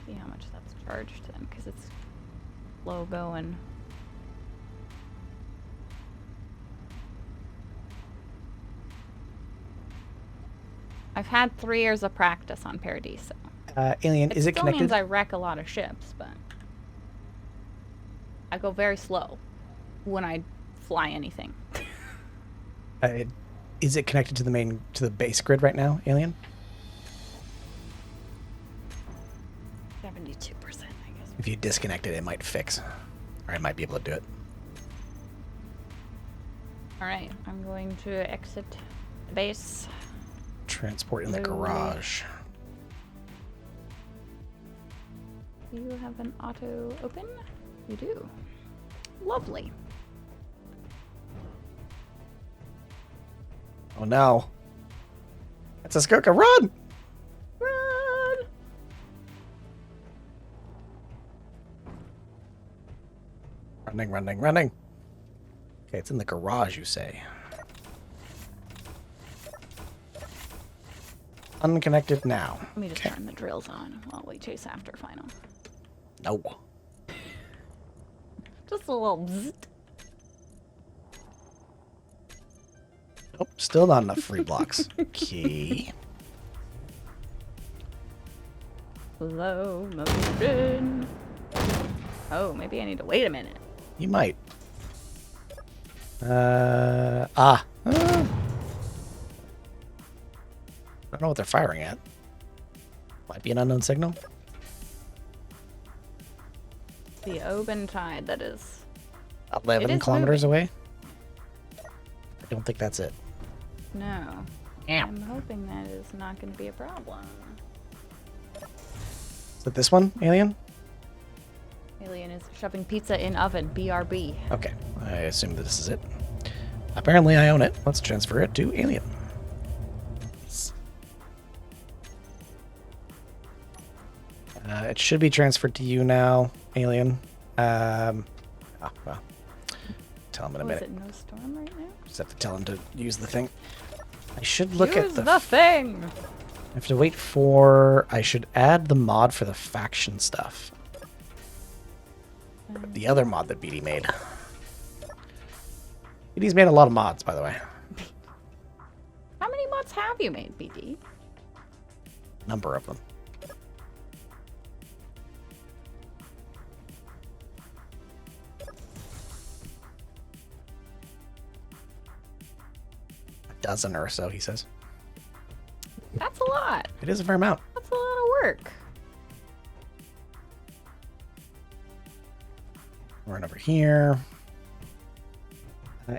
Speaker 2: See how much that's charged then, because it's low going. I've had 3 years of practice on Paradiso.
Speaker 1: Alien, is it
Speaker 2: still
Speaker 1: connected?
Speaker 2: means I wreck a lot of ships, but I go very slow when I fly anything.
Speaker 1: Is it connected to the base grid right now, Alien?
Speaker 2: 72%, I guess.
Speaker 1: If you disconnect it, it might fix, or I might be able to do it.
Speaker 2: All right, I'm going to exit the base.
Speaker 1: Transport in the
Speaker 2: Hello.
Speaker 1: garage.
Speaker 2: Do you have an auto open? You do. Lovely.
Speaker 1: Oh no. That's a Skoka, run!
Speaker 2: Run!
Speaker 1: Running, running, running. Okay, it's in the garage, you say. Unconnected now.
Speaker 2: Let me just turn the drills on while we chase after final.
Speaker 1: No.
Speaker 2: Just a little bzzzt.
Speaker 1: Nope, still not enough free blocks. Okay.
Speaker 2: Slow motion. Oh, maybe I need to wait a minute.
Speaker 1: You might. I don't know what they're firing at. Might be an unknown signal.
Speaker 2: The Oban tide that is.
Speaker 1: 11
Speaker 2: It is
Speaker 1: kilometers
Speaker 2: moving.
Speaker 1: away. I don't think that's it.
Speaker 2: No.
Speaker 1: Yeah.
Speaker 2: I'm hoping that is not going to be a problem.
Speaker 1: Is it this one, Alien?
Speaker 2: Alien is shoving pizza in oven. BRB.
Speaker 1: Okay, I assume that this is it. Apparently I own it. Let's transfer it to Alien. It should be transferred to you now, Alien. Well. Tell him in a
Speaker 2: Oh, is
Speaker 1: minute.
Speaker 2: it no storm right now?
Speaker 1: Just have to tell him to use the thing. I should look
Speaker 2: Use
Speaker 1: at
Speaker 2: the thing!
Speaker 1: I have to wait for... I should add the mod for the faction stuff. The other mod that BD made. BD's made a lot of mods, by the way.
Speaker 2: How many mods have you made, BD?
Speaker 1: Number of them. A dozen or so, he says.
Speaker 2: That's a lot.
Speaker 1: It is a fair amount.
Speaker 2: That's a lot of work.
Speaker 1: Run over here.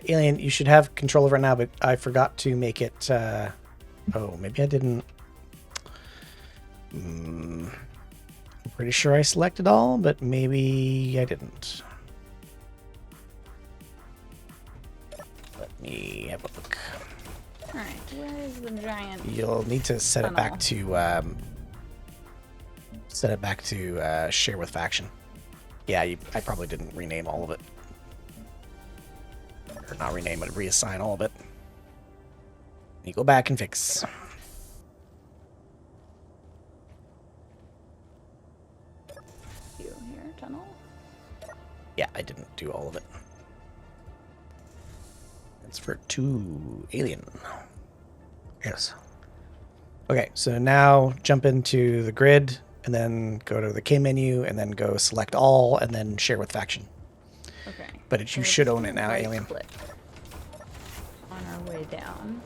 Speaker 1: Alien, you should have control over it now, but I forgot to make it... oh, maybe I didn't... I'm pretty sure I selected all, but maybe I didn't. Let me have a look.
Speaker 2: Alright, where is the giant...
Speaker 1: You'll need to set it back to... share with faction. Yeah, I probably didn't rename all of it. Or not rename it, reassign all of it. You go back and fix.
Speaker 2: You here, tunnel?
Speaker 1: Yeah, I didn't do all of it. Transfer to Alien. Yes. Okay, so now jump into the grid, and then go to the K menu, and then go select all, and then share with faction.
Speaker 2: Okay.
Speaker 1: But you should own it now, Alien.
Speaker 2: Click on our way down.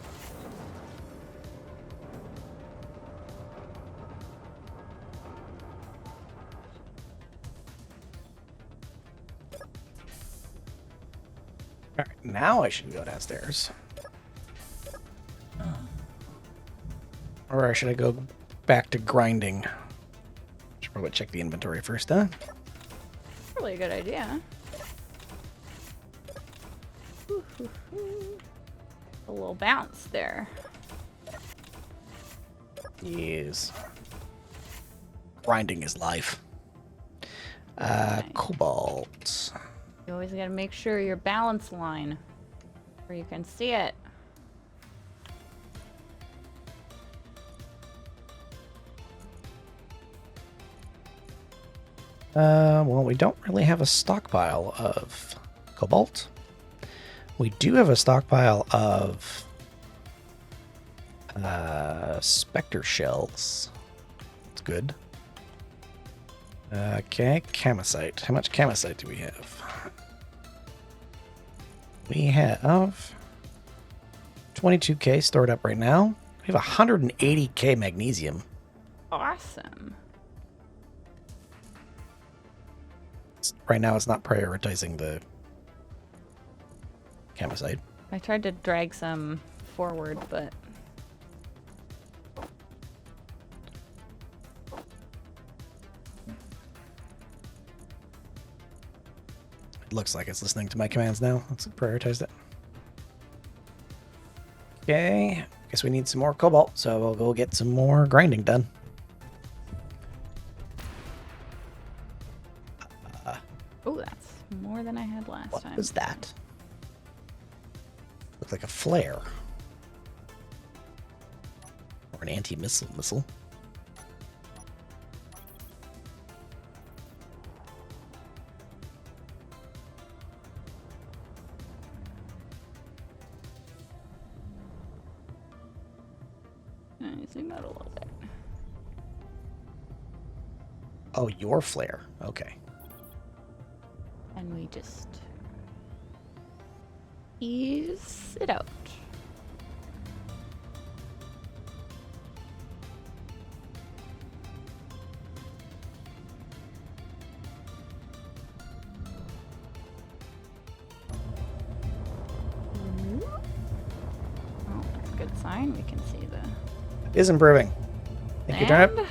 Speaker 1: All right, now I should go downstairs. Or should I go back to grinding? Should probably check the inventory first, huh?
Speaker 2: Probably a good idea. A little bounce there.
Speaker 1: Yes. Grinding is life.
Speaker 2: Okay.
Speaker 1: Cobalt.
Speaker 2: You always gotta make sure your balance line where you can see it.
Speaker 1: Well, we don't really have a stockpile of cobalt. We do have a stockpile of specter shells. That's good. Okay, camosite. How much camosite do we have? We have 22k stored up right now. We have 180k magnesium.
Speaker 2: Awesome.
Speaker 1: Right now, it's not prioritizing the camosite.
Speaker 2: I tried to drag some forward, but
Speaker 1: It looks like it's listening to my commands now. Let's prioritize it. Okay, guess we need some more cobalt, so we'll go get some more grinding done.
Speaker 2: oh, that's more than I had last
Speaker 1: What
Speaker 2: time.
Speaker 1: was that? Looked like a flare. Or an anti-missile missile.
Speaker 2: Zoom out a little bit.
Speaker 1: Oh, your flare. Okay.
Speaker 2: And we just ease it out. Oh, that's a good sign. We can see the
Speaker 1: It is improving. Thank you, Turnip.
Speaker 2: and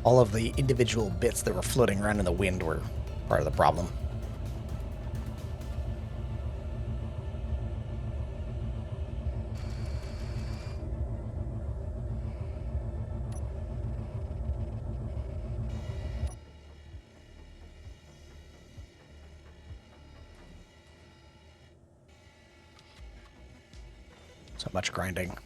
Speaker 1: All of the individual bits that were floating around in the wind were part of the problem. So much grinding.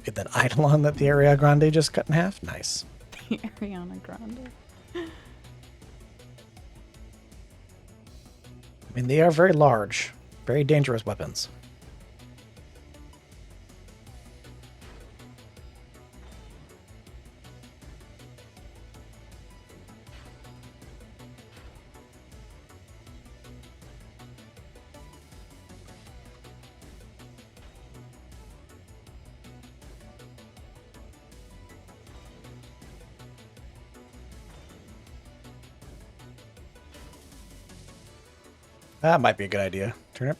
Speaker 1: Get that Eidolon that the Area Grande just cut in half. Nice.
Speaker 2: the Ariana Grande.
Speaker 1: I mean, they are very large, very dangerous weapons. That might be a good idea. Turnip.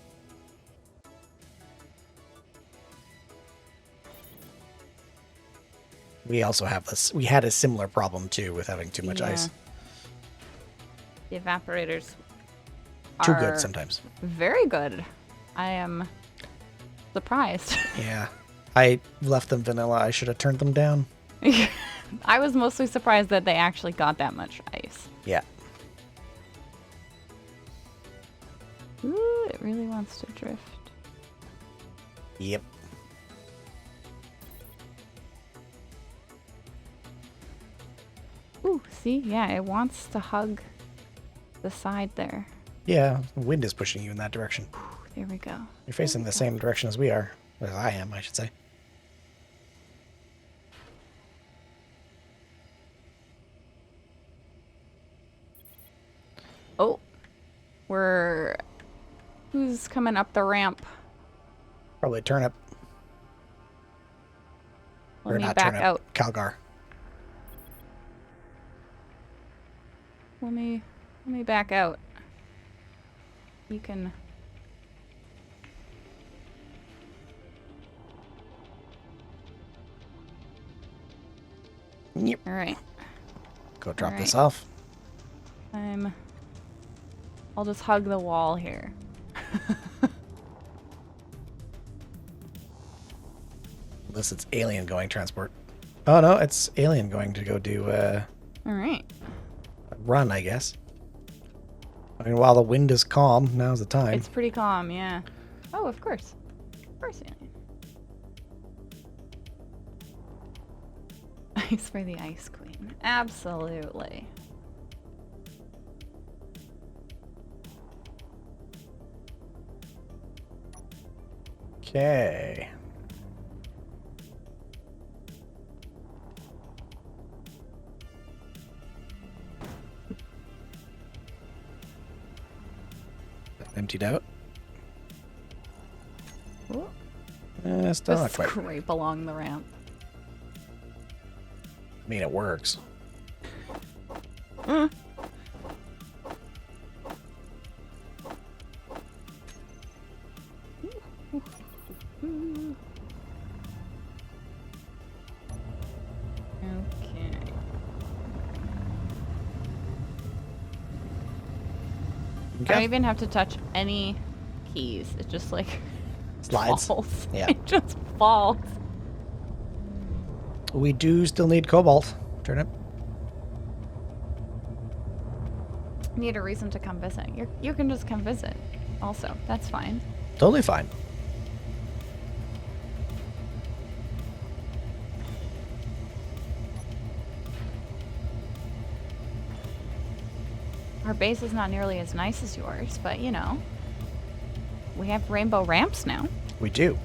Speaker 1: We also have this. We had a similar problem too with having too much ice.
Speaker 2: The evaporators
Speaker 1: Too
Speaker 2: are
Speaker 1: good sometimes.
Speaker 2: very good. I am surprised.
Speaker 1: Yeah. I left them vanilla. I should have turned them down.
Speaker 2: I was mostly surprised that they actually got that much ice.
Speaker 1: Yeah.
Speaker 2: Ooh, it really wants to drift.
Speaker 1: Yep.
Speaker 2: Ooh, see? Yeah, it wants to hug the side there.
Speaker 1: Yeah. The wind is pushing you in that direction.
Speaker 2: There we go.
Speaker 1: You're facing the same direction as we are. As I am, I should say.
Speaker 2: Oh, who's coming up the ramp?
Speaker 1: Probably Turnip.
Speaker 2: Let
Speaker 1: Or
Speaker 2: me
Speaker 1: not
Speaker 2: back
Speaker 1: Turnip.
Speaker 2: out.
Speaker 1: Calgar.
Speaker 2: Let me back out. You can.
Speaker 1: Yep.
Speaker 2: All right.
Speaker 1: Go drop
Speaker 2: All
Speaker 1: this
Speaker 2: right.
Speaker 1: off.
Speaker 2: I'll just hug the wall here.
Speaker 1: Unless it's alien going transport. Oh no, it's alien going to go do
Speaker 2: All right.
Speaker 1: a run, I guess. I mean, while the wind is calm, now's the time.
Speaker 2: It's pretty calm, yeah. Oh, of course. Of course, alien. Ice for the Ice Queen. Absolutely.
Speaker 1: Okay. Emptied out.
Speaker 2: Ooh.
Speaker 1: Still not
Speaker 2: Just
Speaker 1: quite.
Speaker 2: scrape along the ramp.
Speaker 1: I mean, it works.
Speaker 2: Okay. I don't even have to touch any keys. It just like
Speaker 1: Slides.
Speaker 2: falls.
Speaker 1: Yeah.
Speaker 2: It just falls.
Speaker 1: We do still need cobalt. Turnip.
Speaker 2: Need a reason to come visit. You can just come visit. Also, that's fine.
Speaker 1: Totally fine.
Speaker 2: her base is not nearly as nice as yours, but you know, we have rainbow ramps now.
Speaker 1: We do.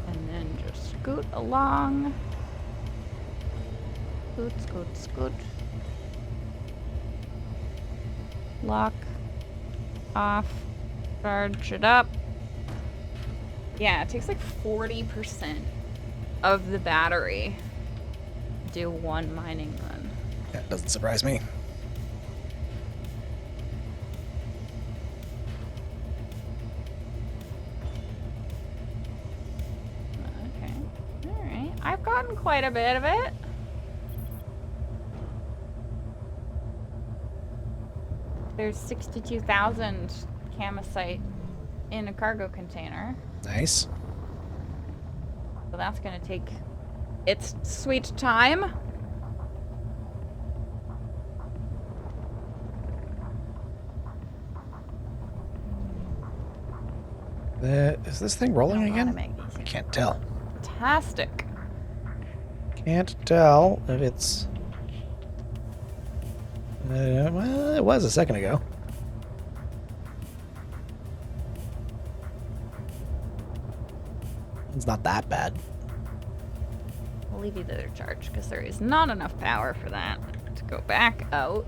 Speaker 2: And then just scoot along. Scoot, scoot, scoot. Lock. Off. Charge it up. Yeah, it takes like 40% of the battery to do one mining run.
Speaker 1: That doesn't surprise me.
Speaker 2: Okay. Alright. I've gotten quite a bit of it. There's 62,000 camosite in a cargo container.
Speaker 1: Nice.
Speaker 2: So that's gonna take its sweet time.
Speaker 1: Is this thing rolling
Speaker 2: A lot of
Speaker 1: again?
Speaker 2: magnesium.
Speaker 1: I can't tell.
Speaker 2: Fantastic.
Speaker 1: Can't tell if it's... well, it was a second ago. It's not that bad.
Speaker 2: I'll leave you the other charge because there is not enough power for that to go back out.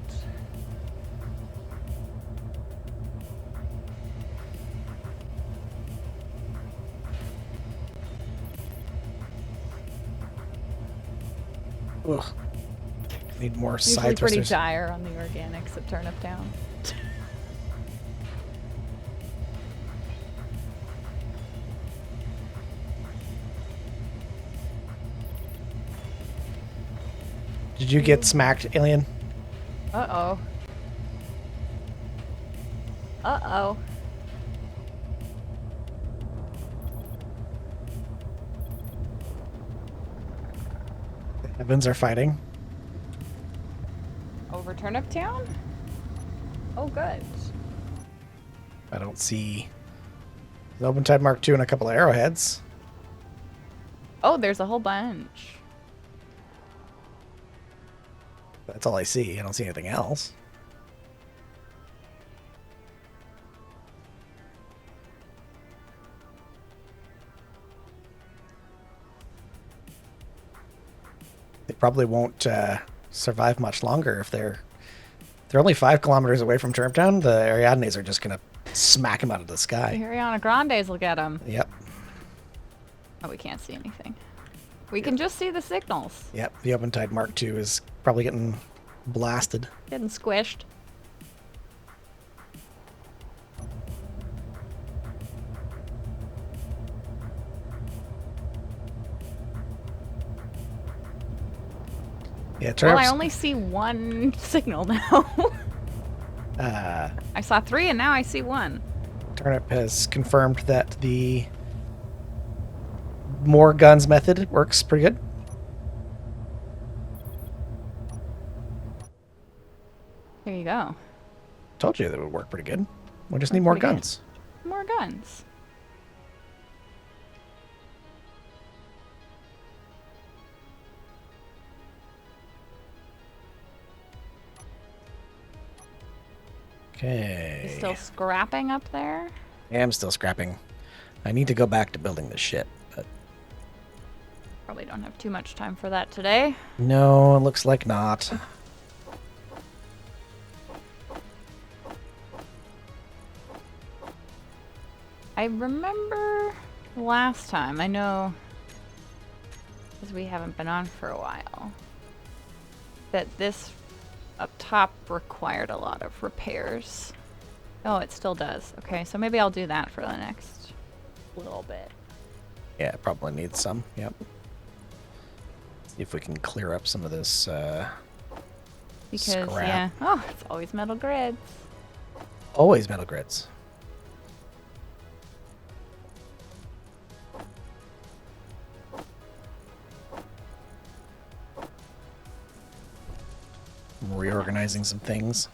Speaker 1: Ugh. Need more
Speaker 2: Usually
Speaker 1: side
Speaker 2: pretty
Speaker 1: thrusters.
Speaker 2: dire on the organics at Turnip Town.
Speaker 1: Did you get smacked, Alien?
Speaker 2: Uh-oh. Uh-oh.
Speaker 1: The heavens are fighting.
Speaker 2: Over Turnip Town? Oh, good.
Speaker 1: I don't see the Open Tide Mark II and a couple of arrowheads.
Speaker 2: Oh, there's a whole bunch.
Speaker 1: That's all I see. I don't see anything else. They probably won't survive much longer if they're only 5 kilometers away from Turniptown. The Ariadnes are just gonna smack them out of the
Speaker 2: The
Speaker 1: sky.
Speaker 2: Ariana Grandes will get them.
Speaker 1: Yep,
Speaker 2: Oh, we can't see anything. We can just see the signals.
Speaker 1: yep. The Open Tide Mark II is probably getting blasted.
Speaker 2: Getting squished.
Speaker 1: Yeah,
Speaker 2: Well,
Speaker 1: Turnips.
Speaker 2: I only see one signal now. I saw 3 and now I see 1.
Speaker 1: Turnip has confirmed that the more guns method works pretty good.
Speaker 2: There you go.
Speaker 1: Told you that it would work pretty good. We just need more
Speaker 2: Pretty good.
Speaker 1: guns.
Speaker 2: More guns.
Speaker 1: Okay.
Speaker 2: You still scrapping up there?
Speaker 1: Yeah, I'm still scrapping. I need to go back to building this shit, but
Speaker 2: Probably don't have too much time for that today.
Speaker 1: no, it looks like not.
Speaker 2: I remember last time, I know, because we haven't been on for a while, that this up top required a lot of repairs. Oh, it still does. Okay, so maybe I'll do that for the next little bit.
Speaker 1: Yeah, it probably needs some. Yep. See if we can clear up some of this
Speaker 2: Because,
Speaker 1: scrap.
Speaker 2: yeah. Oh, it's always metal grids.
Speaker 1: Always metal grids. reorganizing some things.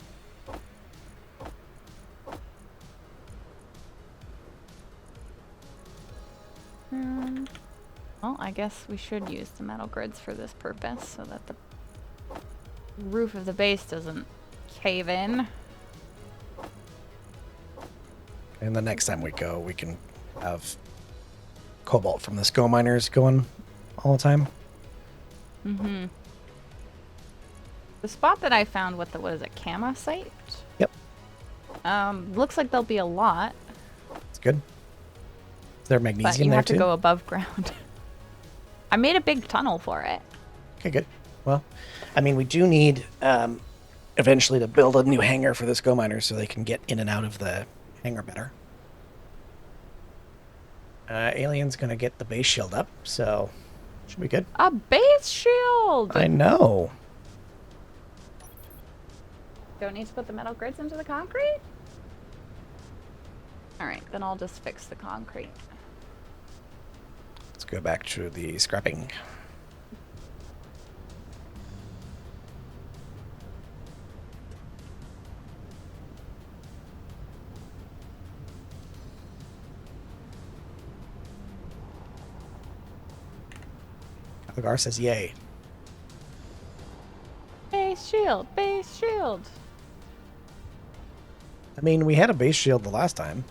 Speaker 2: Well, I guess we should use the metal grids for this purpose so that the roof of the base doesn't cave in.
Speaker 1: And the next time we go, we can have cobalt from the skull miners going all the time.
Speaker 2: Mm-hmm. The spot that I found with the, what is it, Kama site?
Speaker 1: Yep.
Speaker 2: Looks like there'll be a lot.
Speaker 1: It's good. Is there magnesium
Speaker 2: But you
Speaker 1: there
Speaker 2: have
Speaker 1: too?
Speaker 2: to go above ground. I made a big tunnel for it.
Speaker 1: Okay, good. Well, I mean, we do need eventually to build a new hangar for the skull miners so they can get in and out of the hangar better. Alien's gonna get the base shield up, so should be good.
Speaker 2: A base shield!
Speaker 1: I know.
Speaker 2: Don't need to put the metal grids into the concrete? Alright, then I'll just fix the concrete.
Speaker 1: Let's go back to the scrapping. Algar says yay.
Speaker 2: Base shield! Base shield!
Speaker 1: I mean, we had a base shield the last time.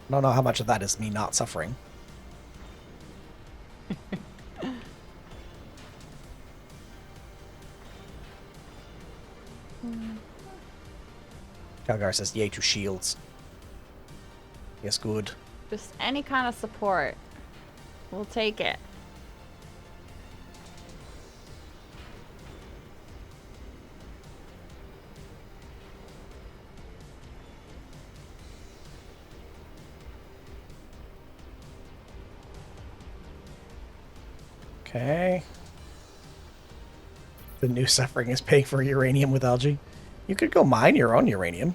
Speaker 1: I don't know how much of that is me not suffering. Calgar says yay to shields. Yes, good.
Speaker 2: Just any kind of support. We'll take it.
Speaker 1: Okay. The new suffering is paying for uranium with algae. You could go mine your own uranium.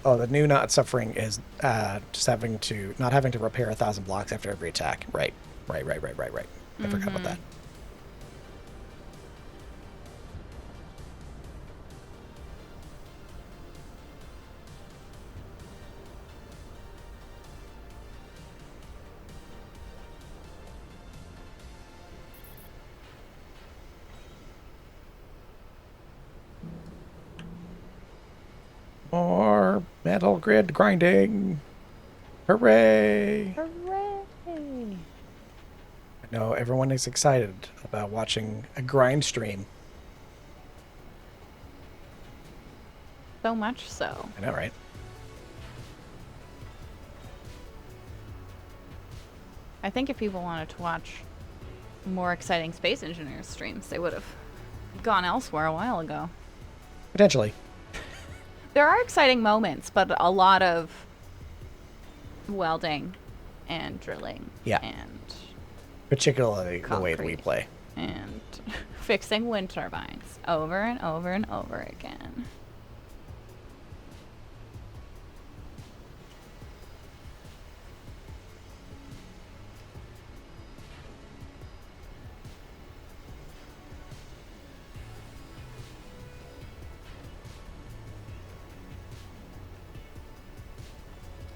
Speaker 1: Oh, the new not suffering is just not having to repair 1,000 blocks after every attack. Right. I forgot about that. More metal grid grinding. Hooray!
Speaker 2: Hooray!
Speaker 1: I know everyone is excited about watching a grind stream.
Speaker 2: So much so.
Speaker 1: I know, right?
Speaker 2: I think if people wanted to watch more exciting space engineers streams, they would have gone elsewhere a while ago.
Speaker 1: Potentially.
Speaker 2: There are exciting moments, but a lot of welding and drilling.
Speaker 1: Yeah.
Speaker 2: And
Speaker 1: Particularly the way that we
Speaker 2: concrete.
Speaker 1: play.
Speaker 2: And fixing wind turbines over and over and over again.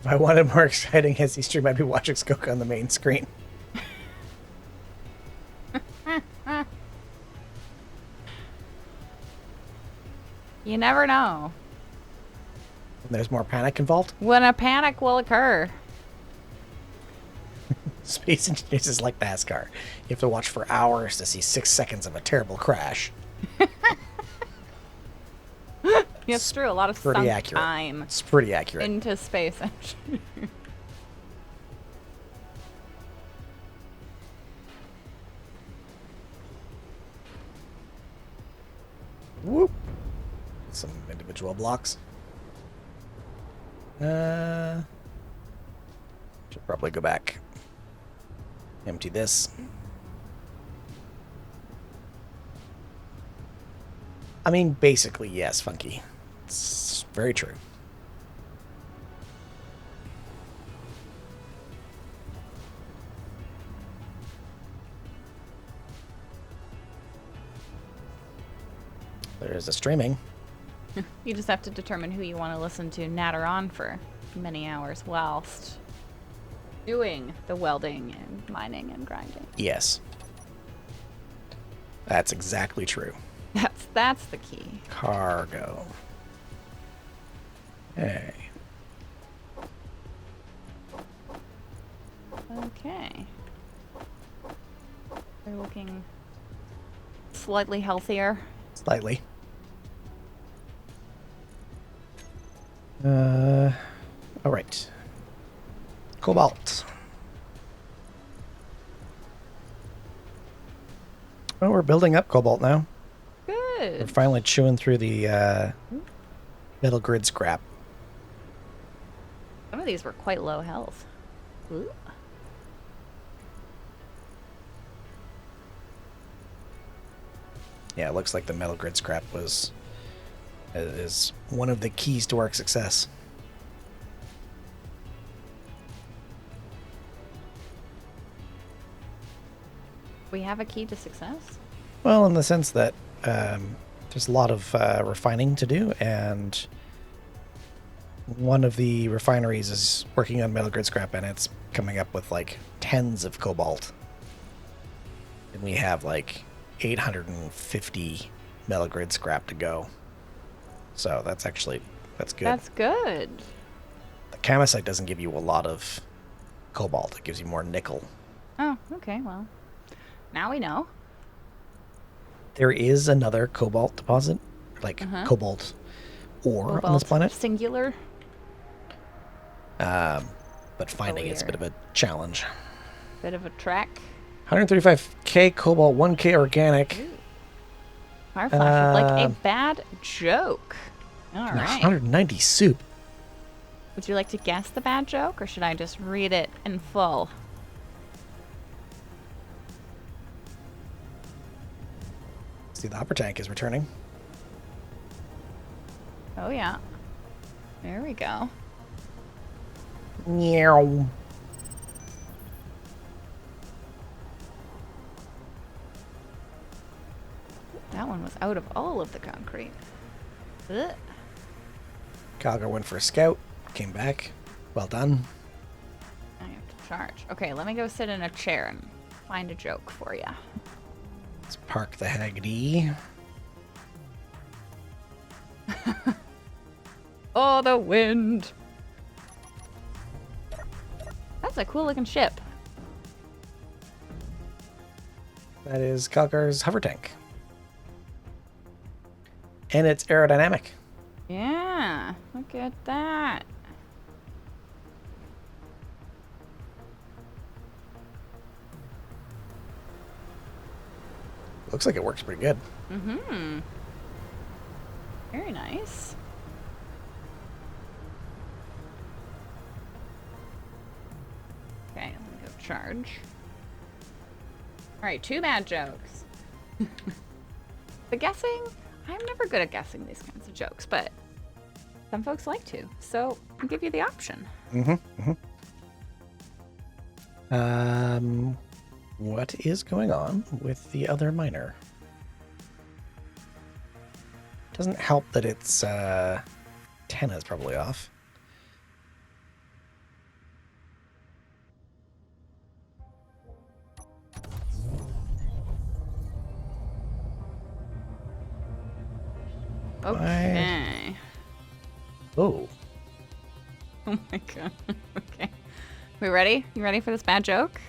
Speaker 1: If I wanted more exciting Hissy stream, I'd be watching Skoka on the main screen.
Speaker 2: You never know
Speaker 1: There's more panic involved.
Speaker 2: when a panic will occur.
Speaker 1: Space Engineers is like NASCAR. You have to watch for hours to see 6 seconds of a terrible crash.
Speaker 2: It's true. A lot of
Speaker 1: Pretty
Speaker 2: sunk
Speaker 1: accurate.
Speaker 2: time
Speaker 1: It's pretty accurate.
Speaker 2: into space engineering.
Speaker 1: Whoop. Some individual blocks. Should probably go back. Empty this. I mean, basically, yes, Funky. It's very true. There's a streaming.
Speaker 2: You just have to determine who you want to listen to natter on for many hours whilst doing the welding and mining and grinding.
Speaker 1: Yes. That's exactly true.
Speaker 2: That's the key.
Speaker 1: Cargo. Hey.
Speaker 2: Okay. We're looking slightly healthier.
Speaker 1: Slightly. All right. Cobalt. Well, we're building up cobalt now. We're
Speaker 2: Good.
Speaker 1: finally chewing through the metal grid scrap.
Speaker 2: Some of these were quite low health. Ooh.
Speaker 1: Yeah, it looks like the metal grid scrap is one of the keys to our success.
Speaker 2: We have a key to success?
Speaker 1: Well, in the sense that there's a lot of refining to do, and one of the refineries is working on metal grid scrap, and it's coming up with like tens of cobalt. And we have like 850 metal grid scrap to go. So that's good.
Speaker 2: That's good.
Speaker 1: The camosite doesn't give you a lot of cobalt. It gives you more nickel.
Speaker 2: Oh, okay, well. Now we know.
Speaker 1: There is another cobalt deposit, like cobalt ore on this
Speaker 2: Cobalt
Speaker 1: planet.
Speaker 2: Singular.
Speaker 1: But finding it's a bit of a challenge.
Speaker 2: Bit of a track.
Speaker 1: 135k cobalt, 1k organic.
Speaker 2: Fireflash would like a bad joke. All
Speaker 1: and
Speaker 2: right.
Speaker 1: 190 soup.
Speaker 2: Would you like to guess the bad joke, or should I just read it in full?
Speaker 1: See, the upper tank is returning.
Speaker 2: Oh, yeah. There we go.
Speaker 1: Meow.
Speaker 2: That one was out of all of the concrete. Ugh.
Speaker 1: Calgar went for a scout. Came back. Well done.
Speaker 2: I have to charge. Okay, let me go sit in a chair and find a joke for you.
Speaker 1: Let's park the Haggerty.
Speaker 2: Oh, the wind! That's a cool looking ship.
Speaker 1: That is Calgar's hover tank. And it's aerodynamic.
Speaker 2: Yeah, look at that.
Speaker 1: Looks like it works pretty good.
Speaker 2: Mm-hmm. Very nice. Okay, let me go charge. Alright, 2 bad jokes. The guessing, I'm never good at guessing these kinds of jokes, but some folks like to, so I'll give you the option.
Speaker 1: What is going on with the other miner? Doesn't help that it's antenna's probably off.
Speaker 2: Okay.
Speaker 1: Oh,
Speaker 2: Oh my god. Okay. We ready? You ready for this bad joke?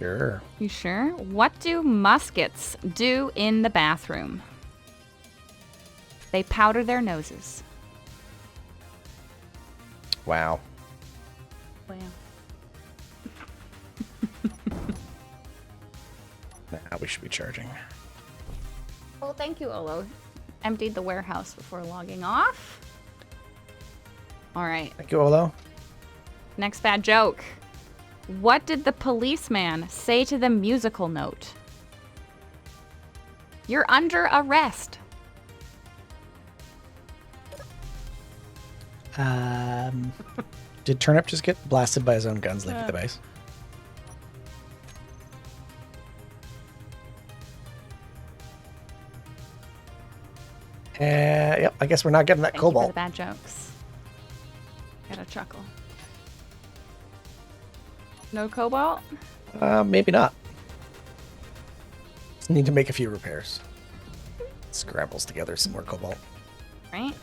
Speaker 1: sure.
Speaker 2: You sure? What do muskets do in the bathroom? They powder their noses.
Speaker 1: Wow.
Speaker 2: Wow.
Speaker 1: Now we should be charging.
Speaker 2: Well, thank you, Olo. Emptied the warehouse before logging off. All right.
Speaker 1: Thank you, Olo.
Speaker 2: Next bad joke. What did the policeman say to the musical note? You're under arrest.
Speaker 1: Did Turnip just get blasted by his own guns leaving the base? Yep, I guess we're not getting that
Speaker 2: Thank you for
Speaker 1: cobalt.
Speaker 2: the bad jokes. Gotta chuckle. No cobalt?
Speaker 1: Maybe not. Just need to make a few repairs. Scrambles together some more cobalt.
Speaker 2: Right?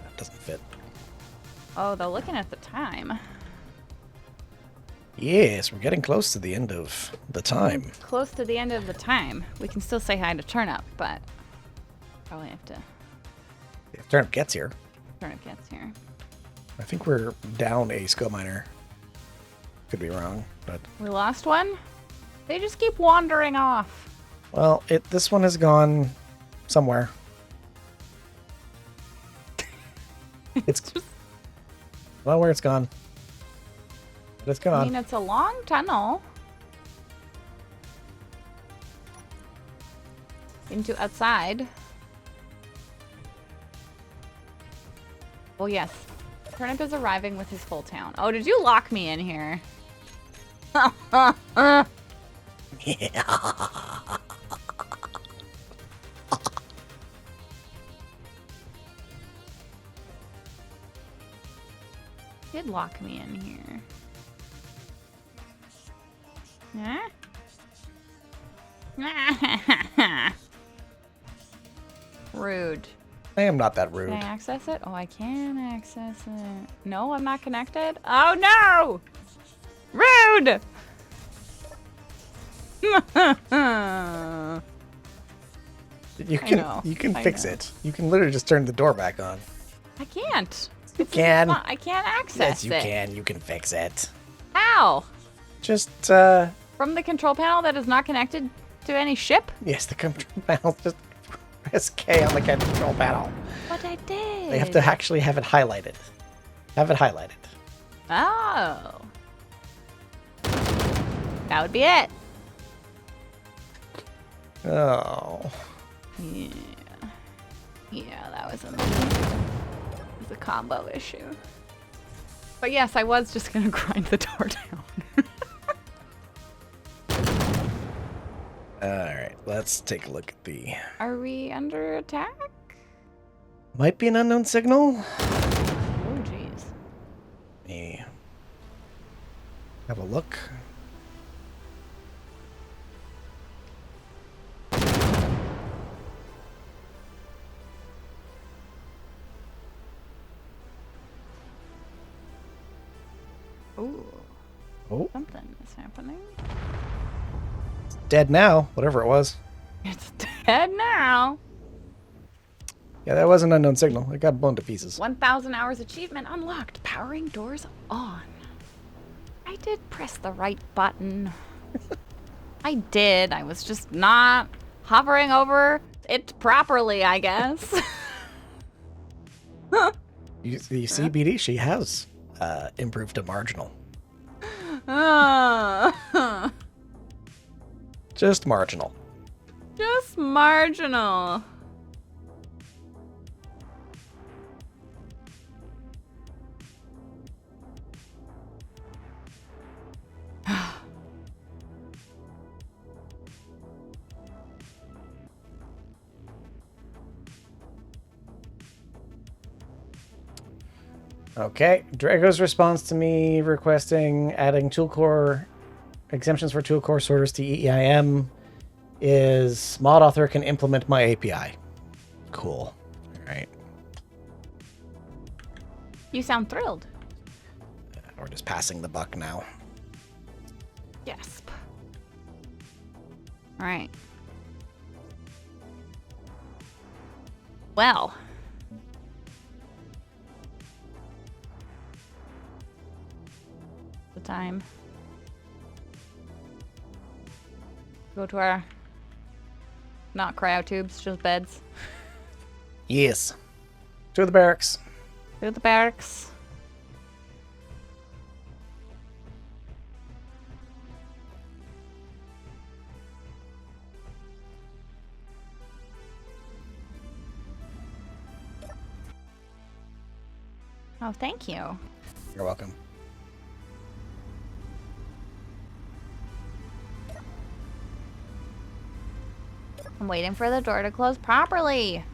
Speaker 1: That doesn't fit.
Speaker 2: Oh, they're looking at the time.
Speaker 1: Yes, we're getting close to the end of the time.
Speaker 2: Close to the end of the time. We can still say hi to Turnip, but probably have to.
Speaker 1: If Turnip gets here,
Speaker 2: Turnip gets here.
Speaker 1: I think we're down a skull miner. Could be wrong, but
Speaker 2: We lost one? They just keep wandering off.
Speaker 1: well, this one has gone somewhere. It's
Speaker 2: just.
Speaker 1: well, where it's gone. But it's
Speaker 2: I
Speaker 1: gone.
Speaker 2: mean, it's a long tunnel. Into outside. Well, yes. Turnip is arriving with his full town. Oh, did you lock me in here? Did lock me in here. Huh? Rude.
Speaker 1: I am not that rude.
Speaker 2: Can I access it? Oh, I can access it. No, I'm not connected. Oh no! Rude!
Speaker 1: You can
Speaker 2: I
Speaker 1: fix
Speaker 2: know.
Speaker 1: it. You can literally just turn the door back on.
Speaker 2: I can't.
Speaker 1: You can.
Speaker 2: I can't access
Speaker 1: Yes, you
Speaker 2: it.
Speaker 1: can. You can fix it.
Speaker 2: How?
Speaker 1: Just
Speaker 2: From the control panel that is not connected to any ship?
Speaker 1: yes, the control panel. Just press K on the control panel.
Speaker 2: But I did.
Speaker 1: They have to actually have it highlighted. Have it highlighted.
Speaker 2: Oh. That would be it.
Speaker 1: Oh.
Speaker 2: Yeah. Yeah, that was a combo issue. But yes, I was just gonna grind the door down.
Speaker 1: All right, let's take a look at the.
Speaker 2: Are we under attack?
Speaker 1: Might be an unknown signal.
Speaker 2: Oh, jeez.
Speaker 1: Me have a look.
Speaker 2: Ooh,
Speaker 1: Oh,
Speaker 2: something is happening.
Speaker 1: it's dead now. Whatever it was.
Speaker 2: It's dead now.
Speaker 1: Yeah, that was an unknown signal. It got blown to pieces.
Speaker 2: 1,000 hours achievement unlocked. Powering doors on. I did press the right button. I did. I was just not hovering over it properly, I guess.
Speaker 1: You see, BD, she has improved to marginal. Just marginal.
Speaker 2: Just marginal.
Speaker 1: Okay, Drago's response to me requesting adding tool core exemptions for tool core sorters to EIM is mod author can implement my API. Cool. All right.
Speaker 2: You sound thrilled.
Speaker 1: We're just passing the buck now.
Speaker 2: Gasp. All right. Well. The time. Go to our not cryo tubes, just beds.
Speaker 1: Yes. To the barracks.
Speaker 2: To the barracks. Oh, thank you.
Speaker 1: You're welcome.
Speaker 2: I'm waiting for the door to close properly.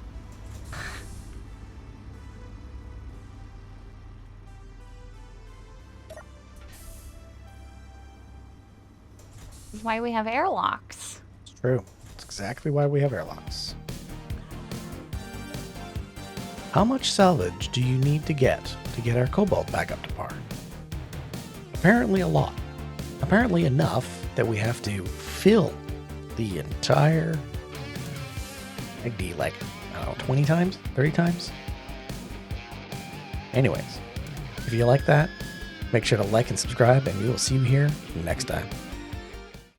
Speaker 2: This is why we have airlocks.
Speaker 1: It's true. It's exactly why we have airlocks. How much salvage do you need to get our cobalt back up to par? Apparently a lot. Apparently enough that we have to fill the entire ID like, I don't know, 20 times? 30 times? Anyways, if you like that, make sure to like and subscribe, and we will see you here next time.